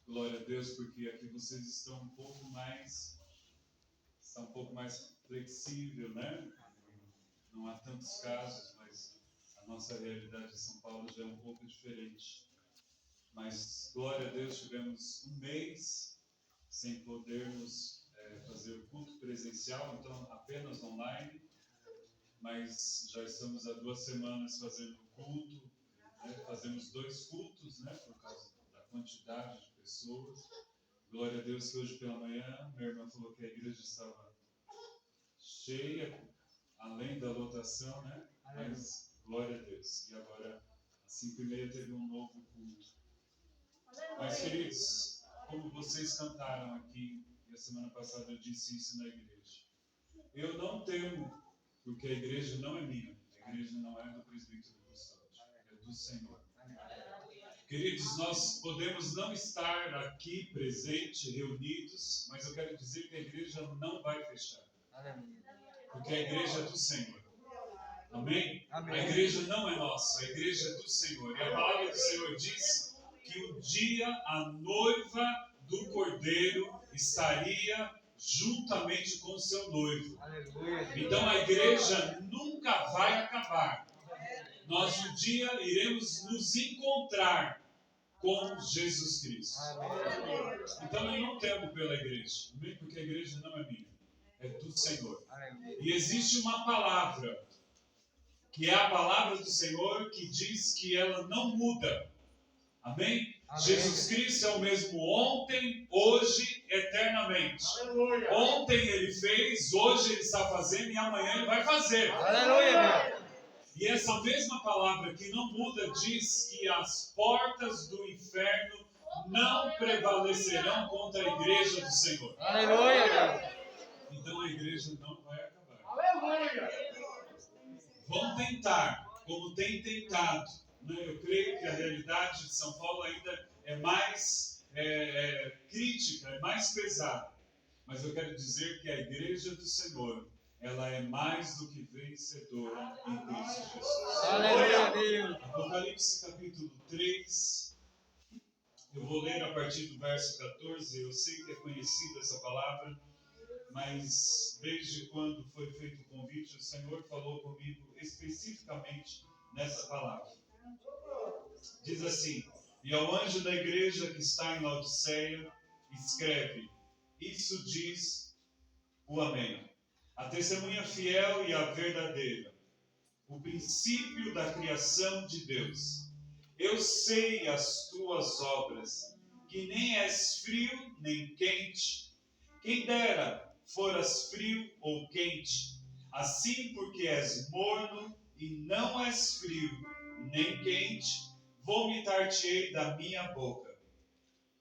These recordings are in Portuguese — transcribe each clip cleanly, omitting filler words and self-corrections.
Glória a Deus, porque aqui vocês estão um pouco mais flexível, né? Não há tantos casos, mas a nossa realidade em São Paulo já é um pouco diferente. Mas, glória a Deus, tivemos um mês sem podermos fazer o culto presencial, então apenas online, mas já estamos há 2 semanas fazendo o culto, né? Fazemos 2 cultos, né? Por causa da quantidade de pessoas. Glória a Deus que hoje pela manhã, minha irmã falou que a igreja estava cheia, além da lotação, né? Mas, glória a Deus. E agora, às 5h30, teve um novo culto. Mas, queridos, como vocês cantaram aqui, e a semana passada eu disse isso na igreja, eu não temo, porque a igreja não é minha, a igreja não é do presbítero Custódio, é do Senhor. Queridos, nós podemos não estar aqui presentes, reunidos, mas eu quero dizer que a igreja não vai fechar, porque a igreja é do Senhor. Amém? A igreja não é nossa, a igreja é do Senhor. E a palavra do Senhor diz que um dia a noiva do Cordeiro estaria juntamente com o seu noivo. Então a igreja nunca vai acabar. Nós um dia iremos nos encontrar com Jesus Cristo. Então eu não temo pela igreja, porque a igreja não é minha, é do Senhor. E existe uma palavra, que é a palavra do Senhor, que diz que ela não muda. Amém? Jesus Cristo é o mesmo ontem, hoje, eternamente. Aleluia. Ontem ele fez, hoje ele está fazendo e amanhã ele vai fazer. Aleluia. E essa mesma palavra que não muda diz que as portas do inferno não prevalecerão contra a igreja do Senhor. Aleluia. Então a igreja não vai acabar. Aleluia. Vão tentar, como tem tentado. Né? Eu creio que a realidade de São Paulo ainda é mais crítica, é mais pesada. Mas eu quero dizer que a igreja do Senhor, ela é mais do que vencedora em Cristo Jesus. Aleluia, Deus. Apocalipse capítulo 3, eu vou ler a partir do verso 14, eu sei que é conhecida essa palavra, mas desde quando foi feito o convite, o Senhor falou comigo especificamente nessa palavra. Diz assim: e ao anjo da igreja que está em Laodiceia, escreve: isso diz o Amém, a testemunha fiel e a verdadeira, o princípio da criação de Deus. Eu sei as tuas obras, que nem és frio nem quente. Quem dera foras frio ou quente, assim porque és morno e não és frio nem quente, vomitar-te-ei da minha boca.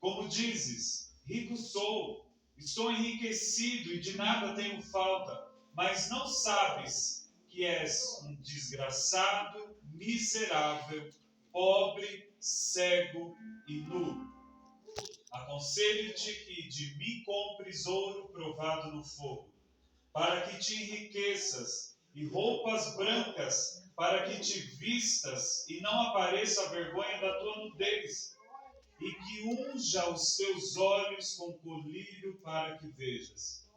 Como dizes, rico sou, estou enriquecido e de nada tenho falta, mas não sabes que és um desgraçado, miserável, pobre, cego e nu. Aconselho-te que de mim compres ouro provado no fogo, para que te enriqueças, e roupas brancas, para que te vistas e não apareça a vergonha da tua nudez, e que unja os teus olhos com colírio para que vejas.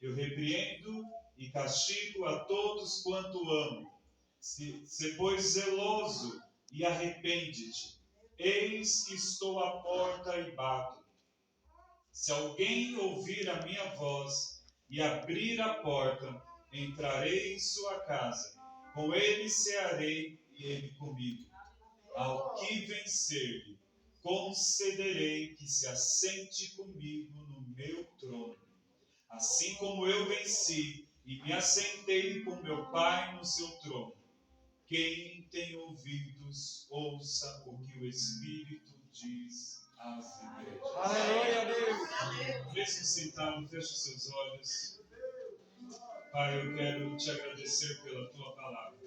Eu repreendo e castigo a todos quanto amo. Se pois zeloso e arrepende-te. Eis que estou à porta e bato. Se alguém ouvir a minha voz e abrir a porta, entrarei em sua casa, com ele cearei e ele comigo. Ao que vencer-lhe, concederei que se assente comigo no meu trono, assim como eu venci e me assentei com meu Pai no seu trono. Quem tem ouvidos, ouça o que o Espírito diz às igrejas. Aleluia, Deus! Mesmo sentado, feche os seus olhos. Pai, eu quero te agradecer pela tua palavra.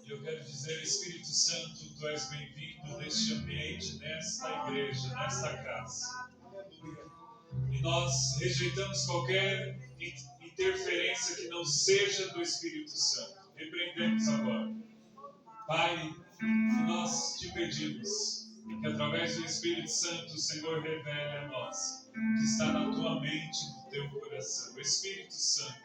Eu quero dizer, Espírito Santo, tu és bem-vindo neste ambiente, nesta igreja, nesta casa. E nós rejeitamos qualquer interferência que não seja do Espírito Santo. Repreendemos agora. Pai, nós te pedimos, Que através do Espírito Santo o Senhor revele a nós o que está na tua mente e no teu coração. O Espírito Santo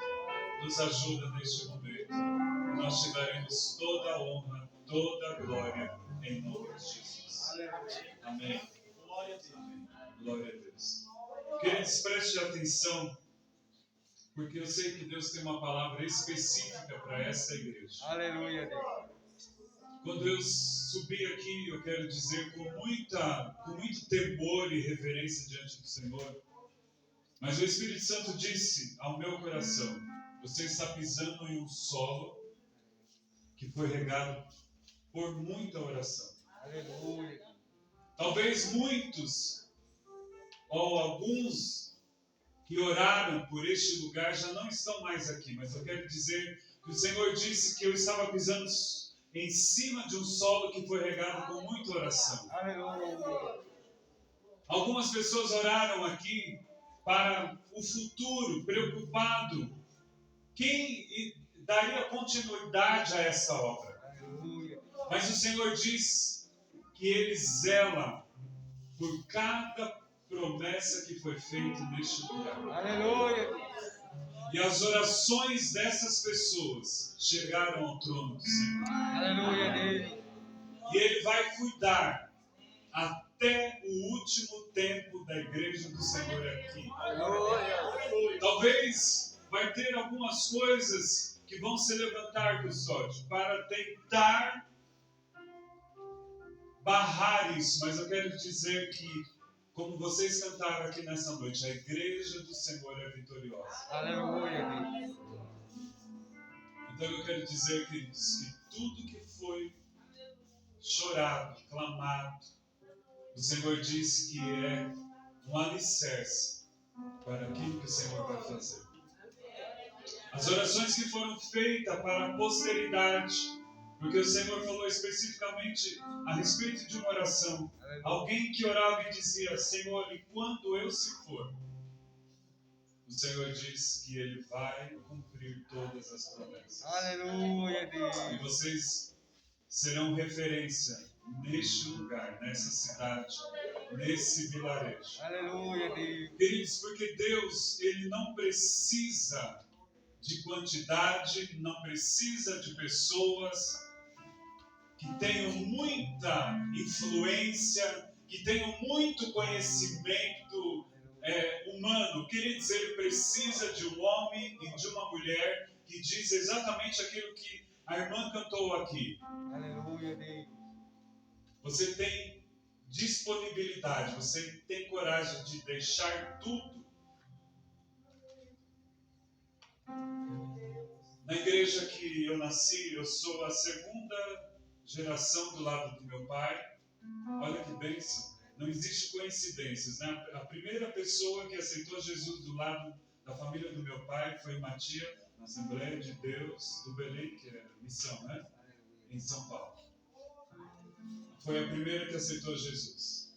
nos ajuda neste momento. E nós te daremos toda a honra, toda a glória, em nome de Jesus. Amém. Amém. Glória a Deus. Queridos, preste atenção, porque eu sei que Deus tem uma palavra específica para esta igreja. Aleluia, Deus. Quando eu subi aqui, eu quero dizer com muito temor e reverência diante do Senhor, mas o Espírito Santo disse ao meu coração: você está pisando em um solo que foi regado por muita oração. Aleluia. Talvez muitos ou alguns que oraram por este lugar já não estão mais aqui, mas eu quero dizer que o Senhor disse que eu estava pisando em cima de um solo que foi regado com muita oração. Aleluia. Algumas pessoas oraram aqui para o futuro, preocupado. Quem daria continuidade a essa obra? Aleluia. Mas o Senhor diz que Ele zela por cada promessa que foi feita neste lugar. Aleluia. E as orações dessas pessoas chegaram ao trono do Senhor. Aleluia, Deus. E Ele vai cuidar até o último tempo da igreja do Senhor aqui. Aleluia. Talvez vai ter algumas coisas que vão se levantar, Custódio, para tentar barrar isso. Mas eu quero dizer que, como vocês cantaram aqui nessa noite, a igreja do Senhor é vitoriosa. Aleluia, Deus. Então eu quero dizer, queridos, que tudo que foi chorado, clamado, o Senhor diz que é um alicerce para aquilo que o Senhor vai fazer. As orações que foram feitas para a posteridade, porque o Senhor falou especificamente a respeito de uma oração. Alguém que orava e dizia: Senhor, e quando eu se for? O Senhor diz que Ele vai cumprir todas as promessas. Aleluia, Deus. E vocês serão referência neste lugar, nessa cidade, nesse vilarejo. Aleluia, Deus. Queridos, porque Deus, Ele não precisa de quantidade, não precisa de pessoas que tenham muita influência, que tenham muito conhecimento humano. Queridos, Ele precisa de um homem e de uma mulher que diz exatamente aquilo que a irmã cantou aqui. Aleluia, Deus. Você tem disponibilidade, você tem coragem de deixar tudo. Na igreja que eu nasci, eu sou a segunda geração do lado do meu pai. Olha que bênção. Não existe coincidências, né? A primeira pessoa que aceitou Jesus do lado da família do meu pai foi Matia, na Assembleia de Deus do Belém, que é missão, né? Em São Paulo. Foi a primeira que aceitou Jesus.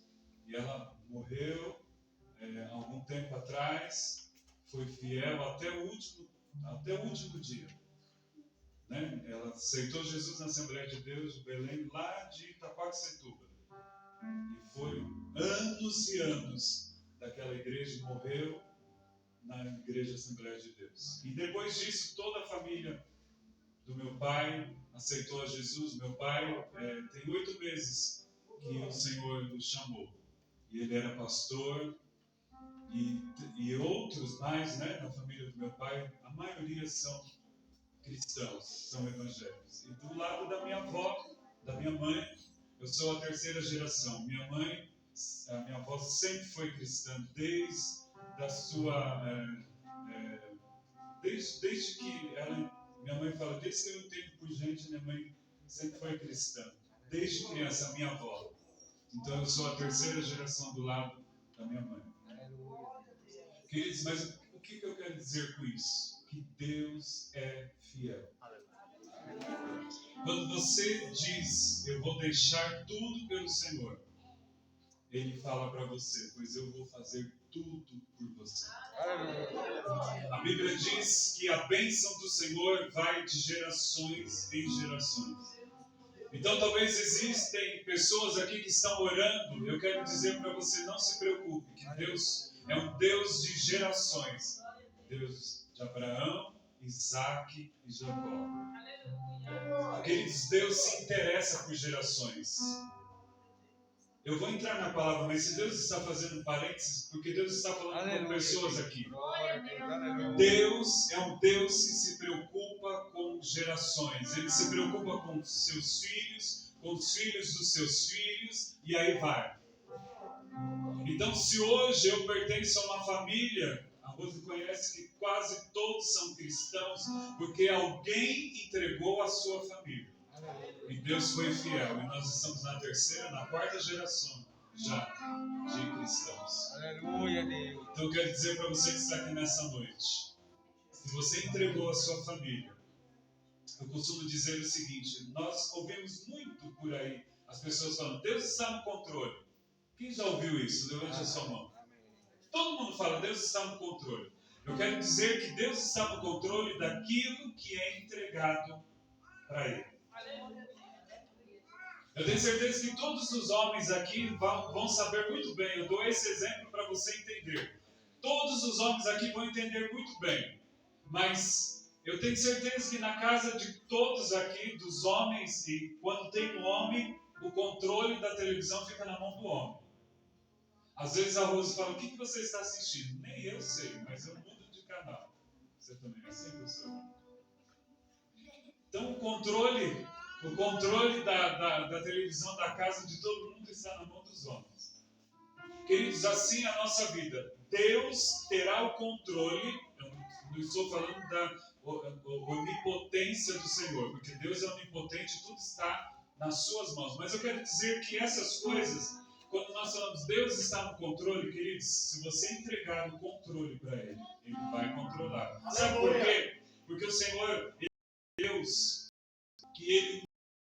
E ela morreu há algum tempo atrás, foi fiel até o último dia. Né? Ela aceitou Jesus na Assembleia de Deus de Belém, lá de Itaquaquecetuba. E foi anos e anos daquela igreja, morreu na igreja Assembleia de Deus. E depois disso, toda a família do meu pai aceitou a Jesus. Meu pai tem 8 meses que o Senhor o chamou. E ele era pastor. E outros mais, né, na família do meu pai, a maioria são cristãos, são evangélicos. E do lado da minha avó, da minha mãe, eu sou a terceira geração. Minha mãe, a minha avó sempre foi cristã, desde que ela, minha mãe fala, desde que eu entendo por gente, minha mãe sempre foi cristã, desde criança, a minha avó. Então eu sou a terceira geração do lado da minha mãe. Queridos, mas o que eu quero dizer com isso? Que Deus é fiel. Quando você diz, eu vou deixar tudo pelo Senhor, Ele fala para você, pois eu vou fazer tudo por você. A Bíblia diz que a bênção do Senhor vai de gerações em gerações. Então talvez existem pessoas aqui que estão orando. Eu quero dizer para você, não se preocupe, que Deus é um Deus de gerações. Deus de Abraão, Isaac e Jacó. Queridos, Deus se interessa por gerações. Eu vou entrar na palavra, mas se Deus está fazendo parênteses, porque Deus está falando com pessoas aqui. Glória a Deus. Aleluia. Deus é um Deus que se preocupa com gerações. Ele se preocupa com seus filhos, com os filhos dos seus filhos, e aí vai. Então, se hoje eu pertenço a uma família, a Rose conhece que quase todos são cristãos, porque alguém entregou a sua família. E Deus foi fiel. E nós estamos na terceira, na quarta geração já de cristãos. Aleluia, Deus. Então eu quero dizer para você que está aqui nessa noite, se você entregou a sua família, eu costumo dizer o seguinte, nós ouvimos muito por aí as pessoas falando, Deus está no controle. Quem já ouviu isso? Levante a sua mão. Todo mundo fala, Deus está no controle. Eu quero dizer que Deus está no controle daquilo que é entregado para Ele. Eu tenho certeza que todos os homens aqui vão saber muito bem. Eu dou esse exemplo para você entender. Todos os homens aqui vão entender muito bem. Mas eu tenho certeza que na casa de todos aqui, dos homens, e quando tem um homem, o controle da televisão fica na mão do homem. Às vezes a Rose fala, o que você está assistindo? Nem eu sei, mas eu mudo de canal. Você também é assim, professor? Então o controle da televisão da casa de todo mundo está na mão dos homens. Queridos, assim é a nossa vida. Deus terá o controle, eu não estou falando da onipotência do Senhor, porque Deus é onipotente, tudo está nas suas mãos. Mas eu quero dizer que essas coisas, quando nós falamos Deus está no controle, queridos, se você entregar o controle para Ele, Ele vai controlar. Sabe por quê? Porque o Senhor, Ele é Deus, que Ele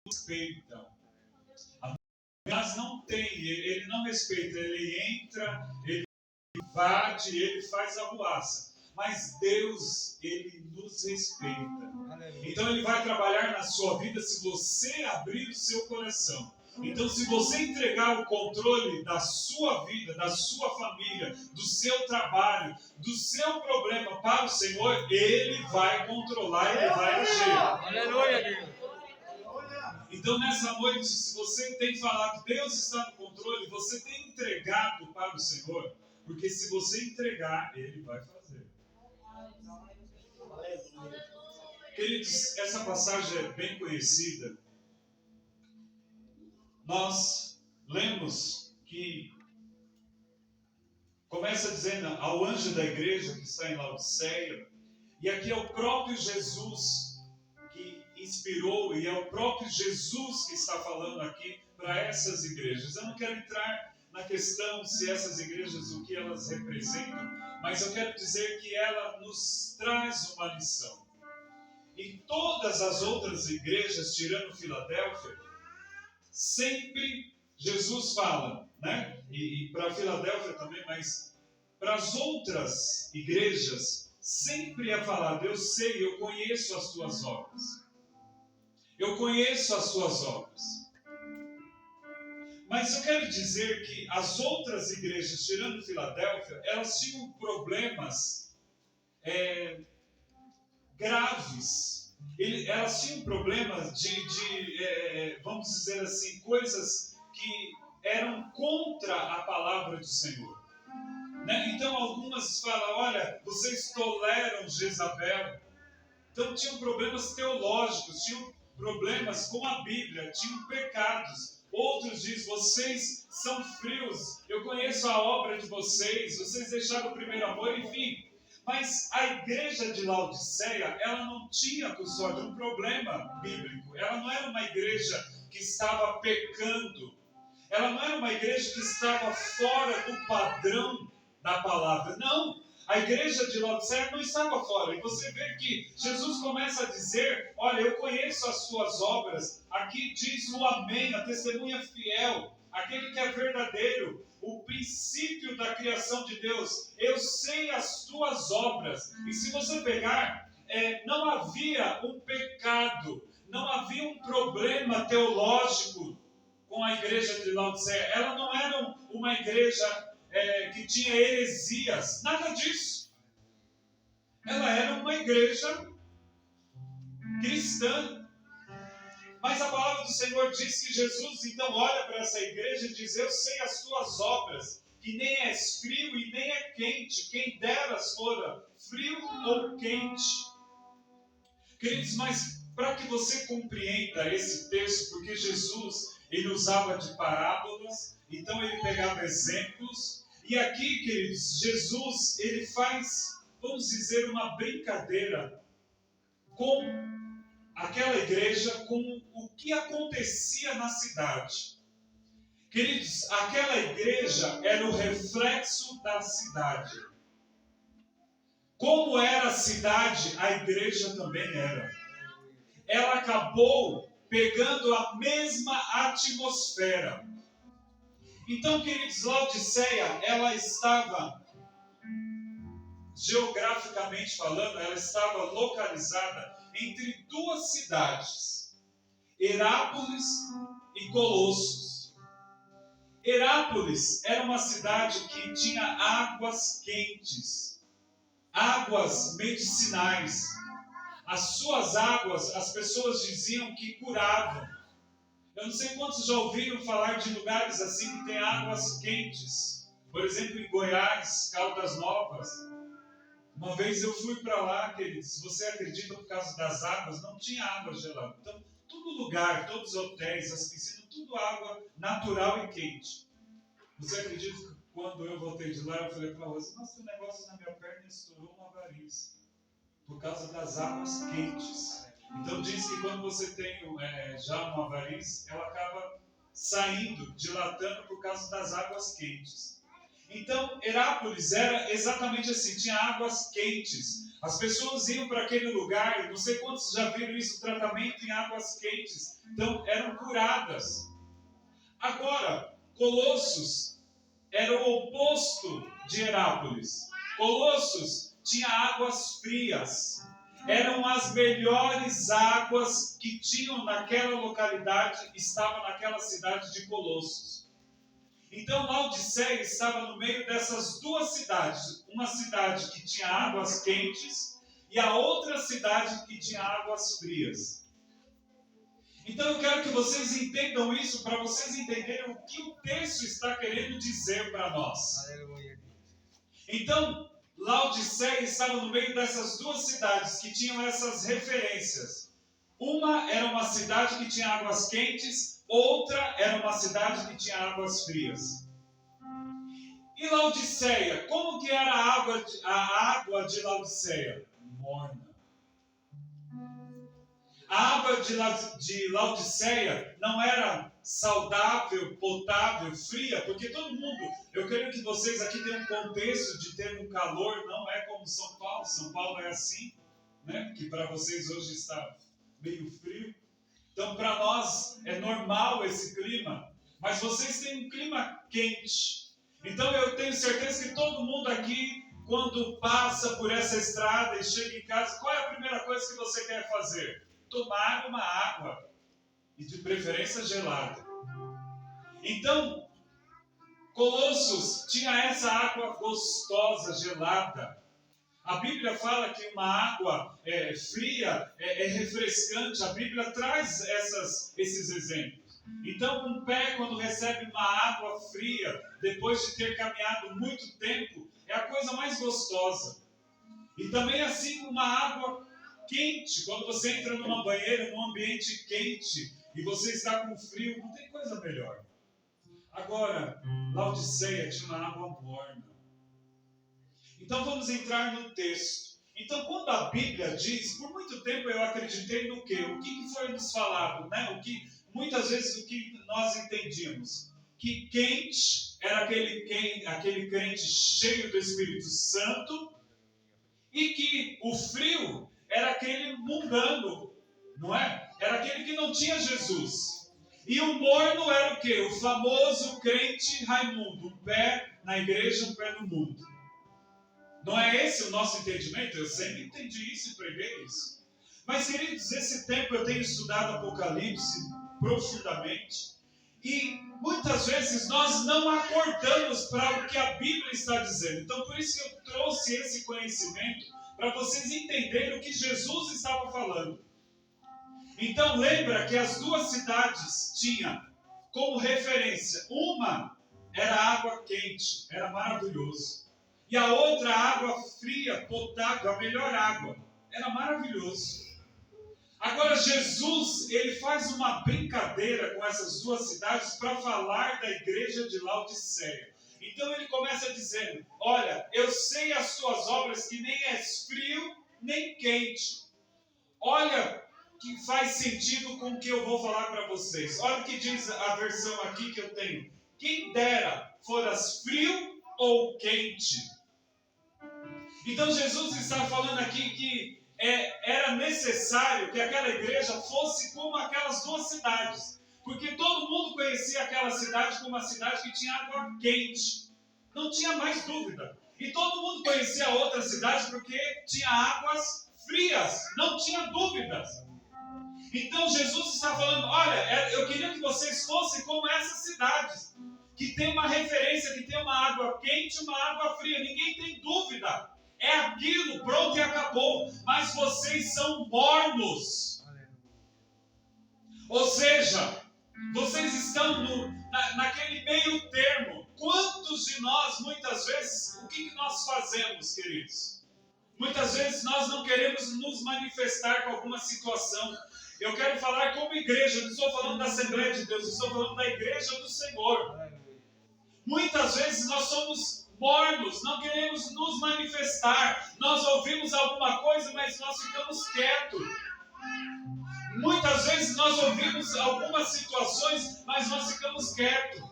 respeita. Mas não tem, Ele não respeita, Ele entra, Ele invade, Ele faz a ruaça. Mas Deus, Ele nos respeita. Então Ele vai trabalhar na sua vida se você abrir o seu coração. Então, se você entregar o controle da sua vida, da sua família, do seu trabalho, do seu problema para o Senhor, Ele vai controlar, Ele vai agir. Aleluia, Deus. Então, nessa noite, se você tem falado que Deus está no controle, você tem entregado para o Senhor, porque se você entregar, Ele vai fazer. Queridos, essa passagem é bem conhecida. Nós lemos que começa dizendo ao anjo da igreja que está em Laodiceia, e aqui é o próprio Jesus que inspirou, e é o próprio Jesus que está falando aqui para essas igrejas. Eu não quero entrar na questão se essas igrejas, o que elas representam, mas eu quero dizer que ela nos traz uma lição. E todas as outras igrejas, tirando Filadélfia, sempre Jesus fala, né? E para Filadélfia também, mas para as outras igrejas, sempre é falado, eu sei, eu conheço as tuas obras. Eu conheço as tuas obras. Mas eu quero dizer que as outras igrejas, tirando Filadélfia, elas tinham problemas graves. Elas tinham problemas vamos dizer assim, coisas que eram contra a palavra do Senhor. Né? Então algumas falam, olha, vocês toleram Jezabel. Então tinham problemas teológicos, tinham problemas com a Bíblia, tinham pecados. Outros dizem, vocês são frios, eu conheço a obra de vocês deixaram o primeiro amor, enfim. Mas a igreja de Laodiceia, ela não tinha, custódia, um problema bíblico. Ela não era uma igreja que estava pecando. Ela não era uma igreja que estava fora do padrão da palavra. Não, a igreja de Laodiceia não estava fora. E você vê que Jesus começa a dizer, olha, eu conheço as suas obras. Aqui diz o amém, a testemunha fiel, aquele que é verdadeiro. O princípio da criação de Deus, eu sei as tuas obras. E se você pegar, não havia um pecado, não havia um problema teológico com a igreja de Laodiceia. Ela não era uma igreja que tinha heresias, nada disso. Ela era uma igreja cristã. Mas a palavra do Senhor diz que Jesus então olha para essa igreja e diz: eu sei as tuas obras, que nem és frio e nem é quente, quem deras fora frio ou quente. Queridos, mas para que você compreenda esse texto, porque Jesus, ele usava de parábolas, então ele pegava exemplos, e aqui, queridos, Jesus, ele faz, vamos dizer, uma brincadeira com aquela igreja, com o que acontecia na cidade. Queridos, aquela igreja era o reflexo da cidade. Como era a cidade, a igreja também era. Ela acabou pegando a mesma atmosfera. Então, queridos, Laodiceia, ela estava, geograficamente falando, ela estava localizada entre duas cidades, Herápolis e Colossos. Herápolis era uma cidade que tinha águas quentes, águas medicinais. As suas águas, as pessoas diziam que curavam. Eu não sei quantos já ouviram falar de lugares assim que tem águas quentes. Por exemplo, em Goiás, Caldas Novas. Uma vez eu fui para lá, queridos, se você acredita, por causa das águas, não tinha água gelada. Então, todo lugar, todos os hotéis, as piscinas, tudo água natural e quente. Você acredita que quando eu voltei de lá, eu falei para a Rosa: nossa, o negócio na minha perna estourou uma variz, por causa das águas quentes. Então diz que quando você tem já uma variz, ela acaba saindo, dilatando por causa das águas quentes. Então, Herápolis era exatamente assim, tinha águas quentes. As pessoas iam para aquele lugar, não sei quantos já viram isso, tratamento em águas quentes. Então, eram curadas. Agora, Colossos era o oposto de Herápolis. Colossos tinha águas frias. Eram as melhores águas que tinham naquela localidade, estavam naquela cidade de Colossos. Então, Laodiceia estava no meio dessas duas cidades. Uma cidade que tinha águas quentes e a outra cidade que tinha águas frias. Então, eu quero que vocês entendam isso, para vocês entenderem o que o texto está querendo dizer para nós. Aleluia. Então, Laodiceia estava no meio dessas duas cidades que tinham essas referências. Uma era uma cidade que tinha águas quentes, outra era uma cidade que tinha águas frias. E Laodiceia, como que era a água de Laodiceia? Morna. A água de Laodiceia não era saudável, potável, fria, porque todo mundo, eu creio que vocês aqui têm um contexto de ter um calor, não é como São Paulo. São Paulo é assim, né? Que para vocês hoje está meio frio. Então, para nós é normal esse clima, mas vocês têm um clima quente. Então, eu tenho certeza que todo mundo aqui, quando passa por essa estrada e chega em casa, qual é a primeira coisa que você quer fazer? Tomar uma água, e de preferência gelada. Então, Colossos tinha essa água gostosa, gelada. A Bíblia fala que uma água fria é refrescante. A Bíblia traz esses exemplos. Então, um pé, quando recebe uma água fria, depois de ter caminhado muito tempo, é a coisa mais gostosa. E também assim, uma água quente. Quando você entra numa banheira, num ambiente quente, e você está com frio, não tem coisa melhor. Agora, Laodiceia tinha uma água morna. Então vamos entrar no texto. Então, quando a Bíblia diz, por muito tempo eu acreditei no quê? O que foi nos falado, né? Muitas vezes o que nós entendíamos? Que quente era aquele crente cheio do Espírito Santo, e que o frio era aquele mundano, não é? Era aquele que não tinha Jesus. E o morno era o quê? O famoso crente Raimundo, um pé na igreja, um pé no mundo. Não é esse o nosso entendimento? Eu sempre entendi isso e preguei isso. Mas, queridos, esse tempo eu tenho estudado Apocalipse profundamente e muitas vezes nós não acordamos para o que a Bíblia está dizendo. Então, por isso que eu trouxe esse conhecimento para vocês entenderem o que Jesus estava falando. Então, lembra que as duas cidades tinham como referência, uma era água quente, era maravilhoso. E a outra, água fria, potável, a melhor água. Era maravilhoso. Agora, Jesus, ele faz uma brincadeira com essas duas cidades para falar da igreja de Laodiceia. Então, ele começa dizendo, olha, eu sei as tuas obras que nem és frio, nem quente. Olha que faz sentido com o que eu vou falar para vocês. Olha o que diz a versão aqui que eu tenho. Quem dera foras frio ou quente. Então Jesus está falando aqui que era necessário que aquela igreja fosse como aquelas duas cidades. Porque todo mundo conhecia aquela cidade como uma cidade que tinha água quente. Não tinha mais dúvida. E todo mundo conhecia a outra cidade porque tinha águas frias. Não tinha dúvidas. Então Jesus está falando, olha, eu queria que vocês fossem como essas cidades, que tem uma referência, que tem uma água quente e uma água fria, ninguém tem dúvida, é aquilo, pronto e acabou, mas vocês são mornos, ou seja, vocês estão naquele meio termo. Quantos de nós, muitas vezes, o que nós fazemos, queridos? Muitas vezes nós não queremos nos manifestar com alguma situação. Eu quero falar como igreja, não estou falando da Assembleia de Deus, estou falando da igreja do Senhor. Muitas vezes nós somos mornos, não queremos nos manifestar. Nós ouvimos alguma coisa, mas nós ficamos quietos. Muitas vezes nós ouvimos algumas situações, mas nós ficamos quietos.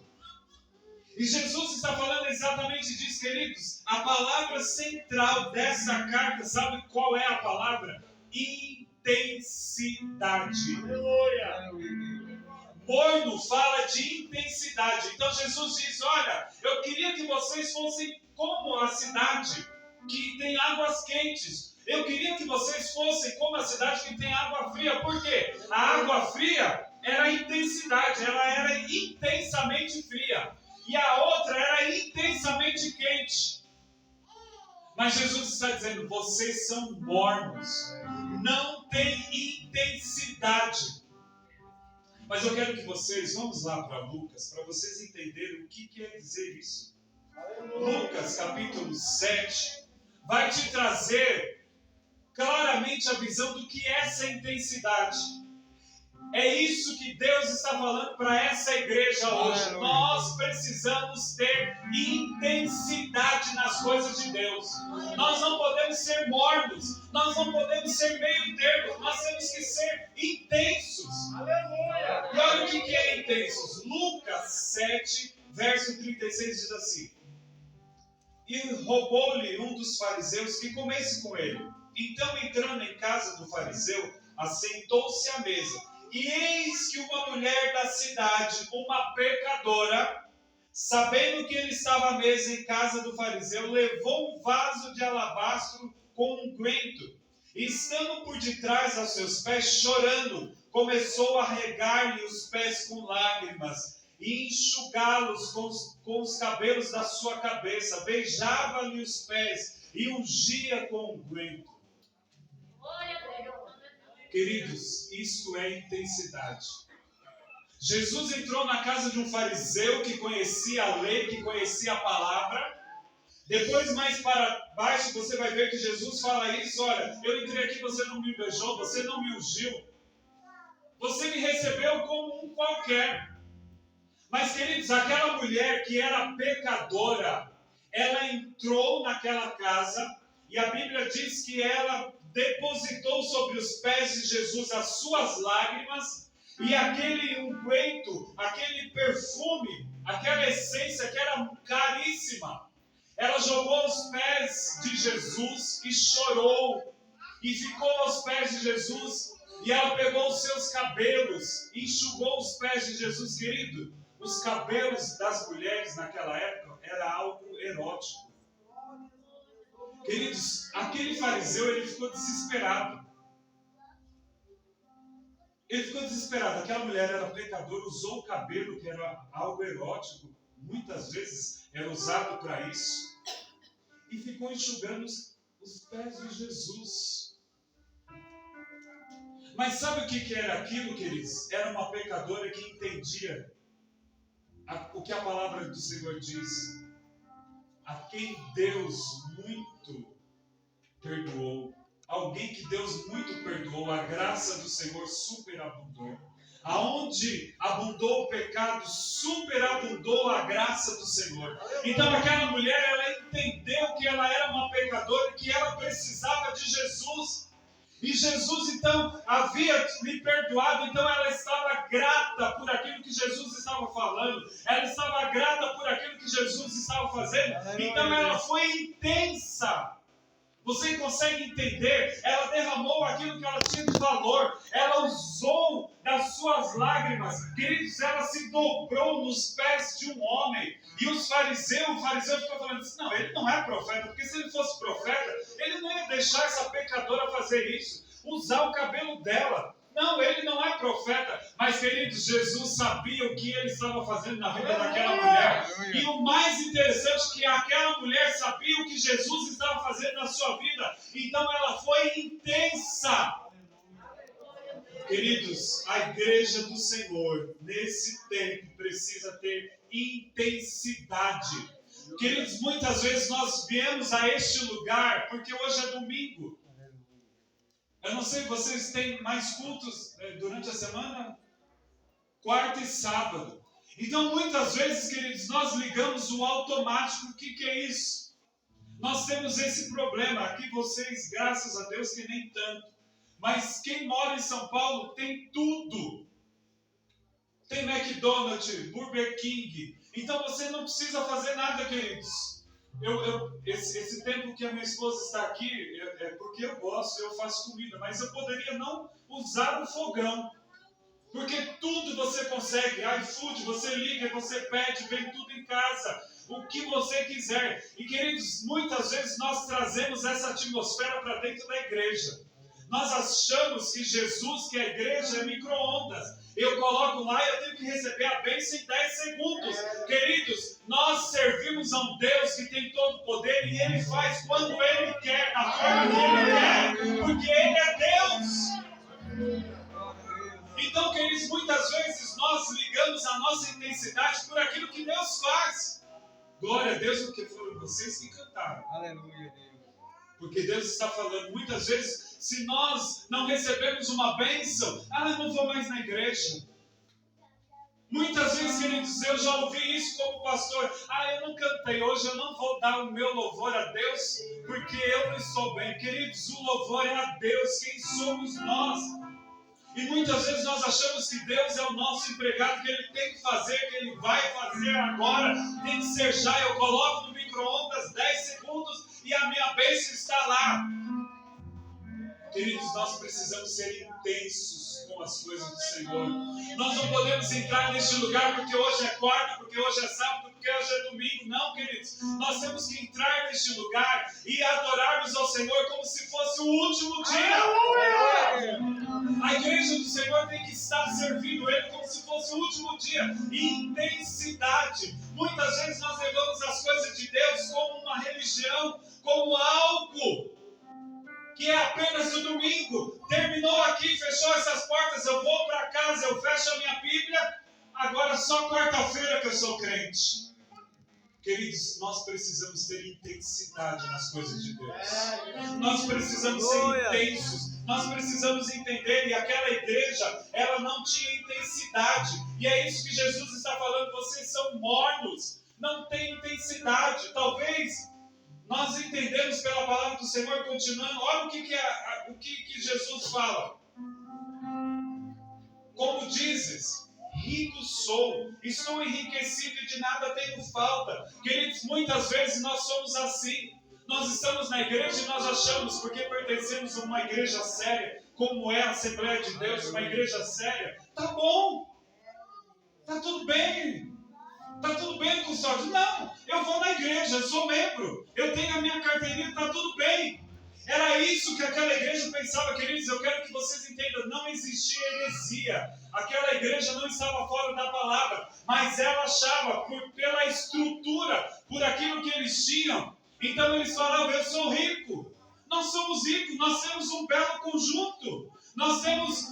E Jesus está falando exatamente disso, queridos. A palavra central dessa carta, sabe qual é a palavra? Intensidade. Aleluia. Morno fala de intensidade. Então Jesus diz, olha, eu queria que vocês fossem como a cidade que tem águas quentes. Eu queria que vocês fossem como a cidade que tem água fria. Por quê? A água fria era a intensidade, ela era intensamente fria. E a outra era intensamente quente. Mas Jesus está dizendo, vocês são mornos, não tem intensidade. Mas eu quero que vocês, vamos lá para Lucas, para vocês entenderem o que quer dizer isso. Lucas capítulo 7 vai te trazer claramente a visão do que é essa intensidade. É isso que Deus está falando para essa igreja hoje. Nós precisamos ter intensidade nas coisas de Deus. Nós não podemos ser mornos. Nós não podemos ser meio termo. Nós temos que ser intensos. Aleluia! E olha o que é intensos. Lucas 7, verso 36 diz assim. E roubou-lhe um dos fariseus que comesse com ele. Então, entrando em casa do fariseu, assentou-se à mesa. E eis que uma mulher da cidade, uma pecadora, sabendo que ele estava à mesa em casa do fariseu, levou um vaso de alabastro com unguento. E estando por detrás aos seus pés, chorando, começou a regar-lhe os pés com lágrimas e enxugá-los com os cabelos da sua cabeça. Beijava-lhe os pés e ungia com unguento. Queridos, isso é intensidade. Jesus entrou na casa de um fariseu que conhecia a lei, que conhecia a palavra. Depois, mais para baixo, você vai ver que Jesus fala isso. Olha, eu entrei aqui, você não me beijou, você não me ungiu. Você me recebeu como um qualquer. Mas, queridos, aquela mulher que era pecadora, ela entrou naquela casa e a Bíblia diz que ela depositou sobre os pés de Jesus as suas lágrimas e aquele unguento, aquele perfume, aquela essência que era caríssima. Ela jogou aos pés de Jesus e chorou e ficou aos pés de Jesus e ela pegou os seus cabelos e enxugou os pés de Jesus, querido. Os cabelos das mulheres naquela época era algo erótico. Queridos, aquele fariseu, ele ficou desesperado. Ele ficou desesperado. Aquela mulher era pecadora, usou o cabelo, que era algo erótico, muitas vezes era usado para isso, e ficou enxugando os pés de Jesus. Mas sabe o que era aquilo, queridos? Era uma pecadora que entendia o que a palavra do Senhor diz. A quem Deus muito perdoou. Alguém que Deus muito perdoou, a graça do Senhor superabundou. Aonde abundou o pecado, superabundou a graça do Senhor. Então aquela mulher, ela entendeu que ela era uma pecadora e que ela precisava de Jesus. E Jesus então havia lhe perdoado, então ela estava grata por aquilo que Jesus estava falando, ela estava grata por aquilo que Jesus estava fazendo, então ela foi intensa. Você consegue entender? Ela derramou aquilo que ela tinha de valor. Ela usou das suas lágrimas. Queridos, ela se dobrou nos pés de um homem. E o fariseu ficou falando assim, não, ele não é profeta. Porque se ele fosse profeta, ele não ia deixar essa pecadora fazer isso. Usar o cabelo dela. Não, ele não é profeta, mas, queridos, Jesus sabia o que ele estava fazendo na vida daquela mulher. E o mais interessante é que aquela mulher sabia o que Jesus estava fazendo na sua vida. Então ela foi intensa. Queridos, a igreja do Senhor, nesse tempo, precisa ter intensidade. Queridos, muitas vezes nós viemos a este lugar porque hoje é domingo. Eu não sei, vocês têm mais cultos durante a semana? Quarta e sábado. Então, muitas vezes, queridos, nós ligamos o automático. O que é isso? Nós temos esse problema. Aqui vocês, graças a Deus, que nem tanto. Mas quem mora em São Paulo tem tudo. Tem McDonald's, Burger King. Então, você não precisa fazer nada, queridos. Esse tempo que a minha esposa está aqui, é porque eu gosto, eu faço comida, mas eu poderia não usar o fogão, porque tudo você consegue, iFood, você liga, você pede, vem tudo em casa, o que você quiser. E queridos, muitas vezes nós trazemos essa atmosfera para dentro da igreja. Nós achamos que Jesus, que a igreja é micro-ondas. Eu coloco lá e eu tenho que receber a bênção em 10 segundos. Queridos, nós servimos a um Deus que tem todo o poder e Ele faz quando Ele quer, da forma que Ele quer, porque Ele é Deus. Então, queridos, muitas vezes nós ligamos a nossa intensidade por aquilo que Deus faz. Glória a Deus, porque foram vocês que cantaram. Aleluia, Deus. Porque Deus está falando, muitas vezes, se nós não recebemos uma bênção, eu não vou mais na igreja. Muitas vezes, queridos, eu já ouvi isso como pastor. Eu não cantei hoje, eu não vou dar o meu louvor a Deus, porque eu não estou bem. Queridos, o louvor é a Deus, quem somos nós? E muitas vezes nós achamos que Deus é o nosso empregado, que Ele tem que fazer, que Ele vai fazer agora, tem que ser já. Eu coloco no micro-ondas 10 segundos e a minha bênção está lá. Queridos, nós precisamos ser intensos com as coisas do Senhor. Nós não podemos entrar neste lugar porque hoje é quarta, porque hoje é sábado, porque hoje é domingo. Não, queridos. Nós temos que entrar neste lugar e adorarmos ao Senhor como se fosse o último dia. A igreja do Senhor tem que estar servindo Ele como se fosse o último dia. Intensidade. Muitas vezes nós levamos as coisas de Deus como uma religião, como algo que é apenas o domingo. Terminou aqui, fechou essas portas, eu vou para casa, eu fecho a minha Bíblia, agora só quarta-feira que eu sou crente. Queridos, nós precisamos ter intensidade nas coisas de Deus. Nós precisamos ser intensos. Nós precisamos entender, e aquela igreja, ela não tinha intensidade. E é isso que Jesus está falando, vocês são mornos, não tem intensidade. Talvez nós entendemos pela palavra do Senhor, continuando, olha o que Jesus fala. Como dizes, rico sou, estou enriquecido e de nada tenho falta. Queridos, muitas vezes nós somos assim. Nós estamos na igreja e nós achamos, porque pertencemos a uma igreja séria, como é a Assembleia de Deus, uma igreja séria, tá bom, tá tudo bem. Está tudo bem, custódio? Não, eu vou na igreja, eu sou membro, eu tenho a minha carteirinha, está tudo bem. Era isso que aquela igreja pensava, queridos. Eu quero que vocês entendam, não existia heresia. Aquela igreja não estava fora da palavra, mas ela achava, pela estrutura, por aquilo que eles tinham. Então eles falavam, eu sou rico. Nós somos ricos, nós temos um belo conjunto. Nós temos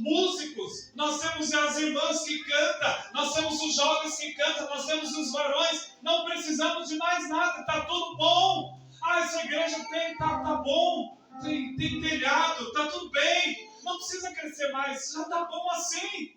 músicos, nós temos as irmãs que cantam, nós temos os jovens que cantam, nós temos os varões. Não precisamos de mais nada, está tudo bom. Essa igreja tá bom, tem telhado, está tudo bem. Não precisa crescer mais, já está bom assim.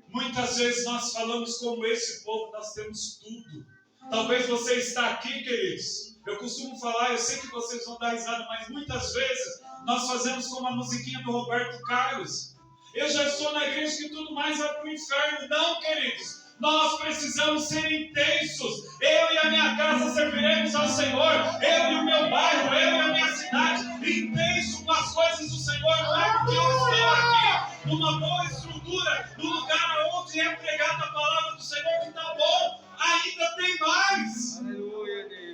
Muitas vezes nós falamos como esse povo, nós temos tudo. Talvez você está aqui, queridos. Eu costumo falar, eu sei que vocês vão dar risada, mas muitas vezes nós fazemos como a musiquinha do Roberto Carlos. Eu já estou na igreja que tudo mais vai para o inferno. Não, queridos. Nós precisamos ser intensos. Eu e a minha casa serviremos ao Senhor. Eu e o meu bairro, eu e a minha cidade. Intenso com as coisas do Senhor. Não é porque eu estou aqui numa boa estrutura, no lugar onde é pregada a palavra do Senhor que está bom. Ainda tem mais. Aleluia, Deus.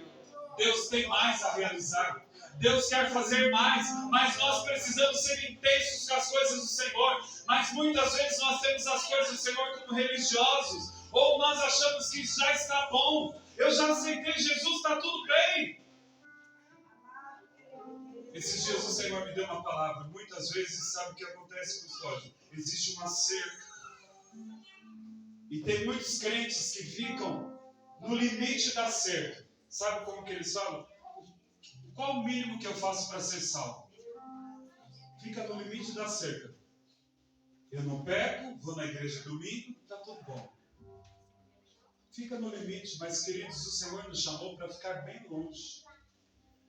Deus tem mais a realizar. Deus quer fazer mais, mas nós precisamos ser intensos com as coisas do Senhor. Mas muitas vezes nós temos as coisas do Senhor como religiosos, ou nós achamos que já está bom. Eu já aceitei Jesus, está tudo bem. Esses dias o Senhor me deu uma palavra. Muitas vezes, sabe o que acontece, custódio? Existe uma cerca. E tem muitos crentes que ficam no limite da cerca. Sabe como que eles falam? Qual o mínimo que eu faço para ser salvo? Fica no limite da cerca. Eu não peco, vou na igreja domingo, está tudo bom. Fica no limite, mas queridos, o Senhor nos chamou para ficar bem longe.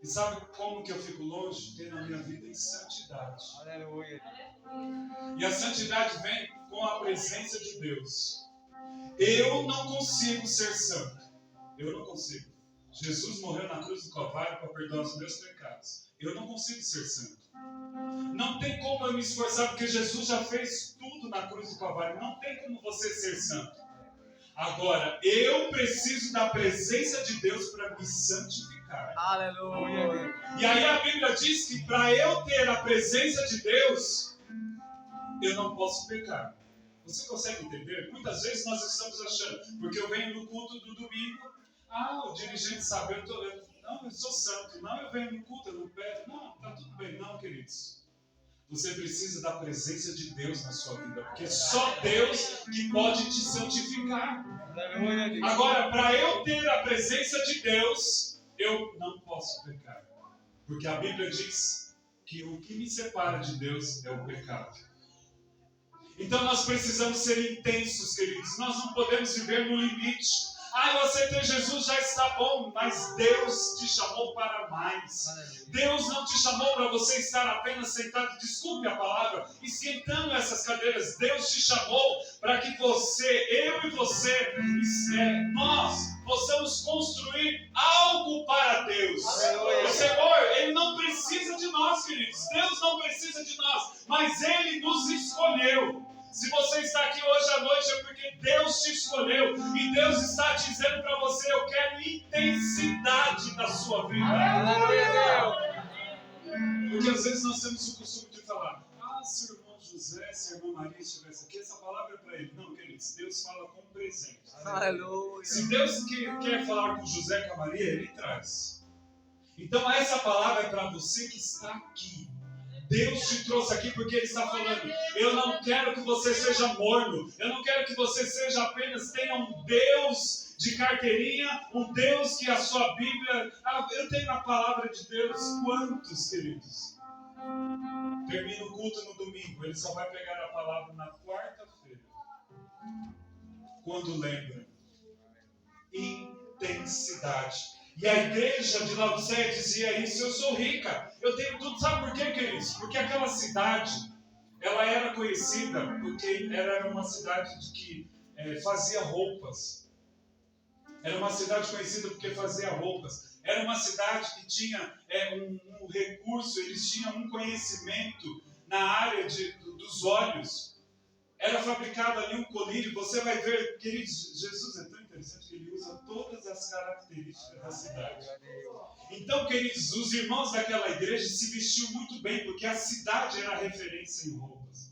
E sabe como que eu fico longe? Tendo a minha vida em santidade. Aleluia. E a santidade vem com a presença de Deus. Eu não consigo ser santo. Eu não consigo. Jesus morreu na cruz do Calvário para perdoar os meus pecados. Eu não consigo ser santo. Não tem como eu me esforçar, porque Jesus já fez tudo na cruz do Calvário. Não tem como você ser santo. Agora, eu preciso da presença de Deus para me santificar. Aleluia. E aí a Bíblia diz que para eu ter a presença de Deus, eu não posso pecar. Você consegue entender? Muitas vezes nós estamos achando, porque eu venho no culto do domingo, o dirigente sabe, eu sou santo, não, eu venho no culto, eu não pego, não, está tudo bem, não, queridos. Você precisa da presença de Deus na sua vida, porque só Deus que pode te santificar. Agora, para eu ter a presença de Deus, eu não posso pecar, porque a Bíblia diz que o que me separa de Deus é o pecado. Então nós precisamos ser intensos, queridos. Nós não podemos viver no limite. Você ter Jesus já está bom, mas Deus te chamou para mais. Deus não te chamou para você estar apenas sentado, desculpe a palavra, esquentando essas cadeiras. Deus te chamou para que eu e você, nós possamos construir algo para Deus. O Senhor, Ele não precisa de nós, queridos. Deus não precisa de nós, mas Ele nos escolheu. Se você está aqui hoje à noite é porque Deus te escolheu e Deus está dizendo para você: eu quero intensidade na sua vida. Porque às vezes nós temos o costume de falar: se o irmão José, se a irmã Maria estivesse aqui, essa palavra é para ele. Não, queridos, Deus fala com presente. Aleluia. Se Deus quer falar com José, com a Maria, Ele traz. Então essa palavra é para você que está aqui. Deus te trouxe aqui porque Ele está falando: eu não quero que você seja morno, eu não quero que você seja tenha um Deus de carteirinha, um Deus que a sua Bíblia... eu tenho a palavra de Deus. Quantos, queridos? Termina o culto no domingo, ele só vai pegar a palavra na quarta-feira. Quando lembra? Intensidade. E a igreja de Laodiceia dizia isso: eu sou rica, eu tenho tudo. Sabe por quê, queridos? Porque aquela cidade, ela era conhecida porque era uma cidade que fazia roupas. Era uma cidade conhecida porque fazia roupas. Era uma cidade que tinha um recurso, eles tinham um conhecimento na área dos óleos. era fabricado ali um colírio. Você vai ver, queridos, Jesus é tão interessante que ele usa todas as características da cidade. Então, queridos, os irmãos daquela igreja se vestiam muito bem, porque a cidade era referência em roupas.